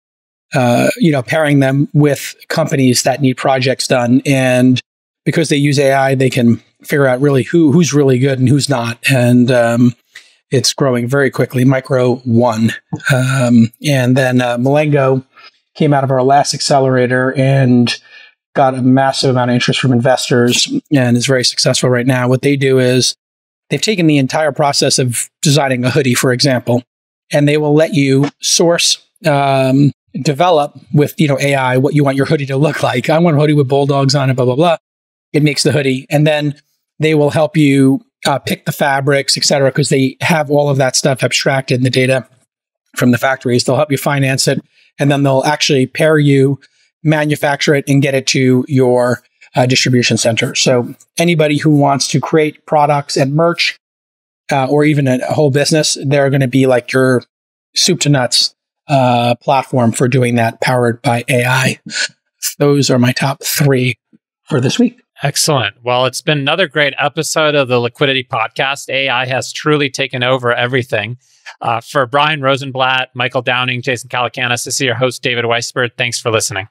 B: them with companies that need projects done. And because they use AI, they can figure out really who's really good and who's not. And it's growing very quickly, Micro One. And then Malengo came out of our last accelerator and got a massive amount of interest from investors and is very successful right now. What they do is they've taken the entire process of designing a hoodie, for example, and they will let you source, develop with AI what you want your hoodie to look like. I want a hoodie with bulldogs on it, blah, blah, blah. It makes the hoodie. And then they will help you pick the fabrics, et cetera, because they have all of that stuff abstracted in the data from the factories. They'll help you finance it, and then they'll actually pair you, manufacture it, and get it to your distribution center. So anybody who wants to create products and merch, or even a whole business, they're going to be like your soup to nuts platform for doing that, powered by AI. Those are my top 3 for this week.
D: Excellent. Well, it's been another great episode of the Liquidity Podcast. AI has truly taken over everything. For Bryan Rosenblatt, Michael Downing, Jason Calacanis, this is your host, David Weisburd. Thanks for listening.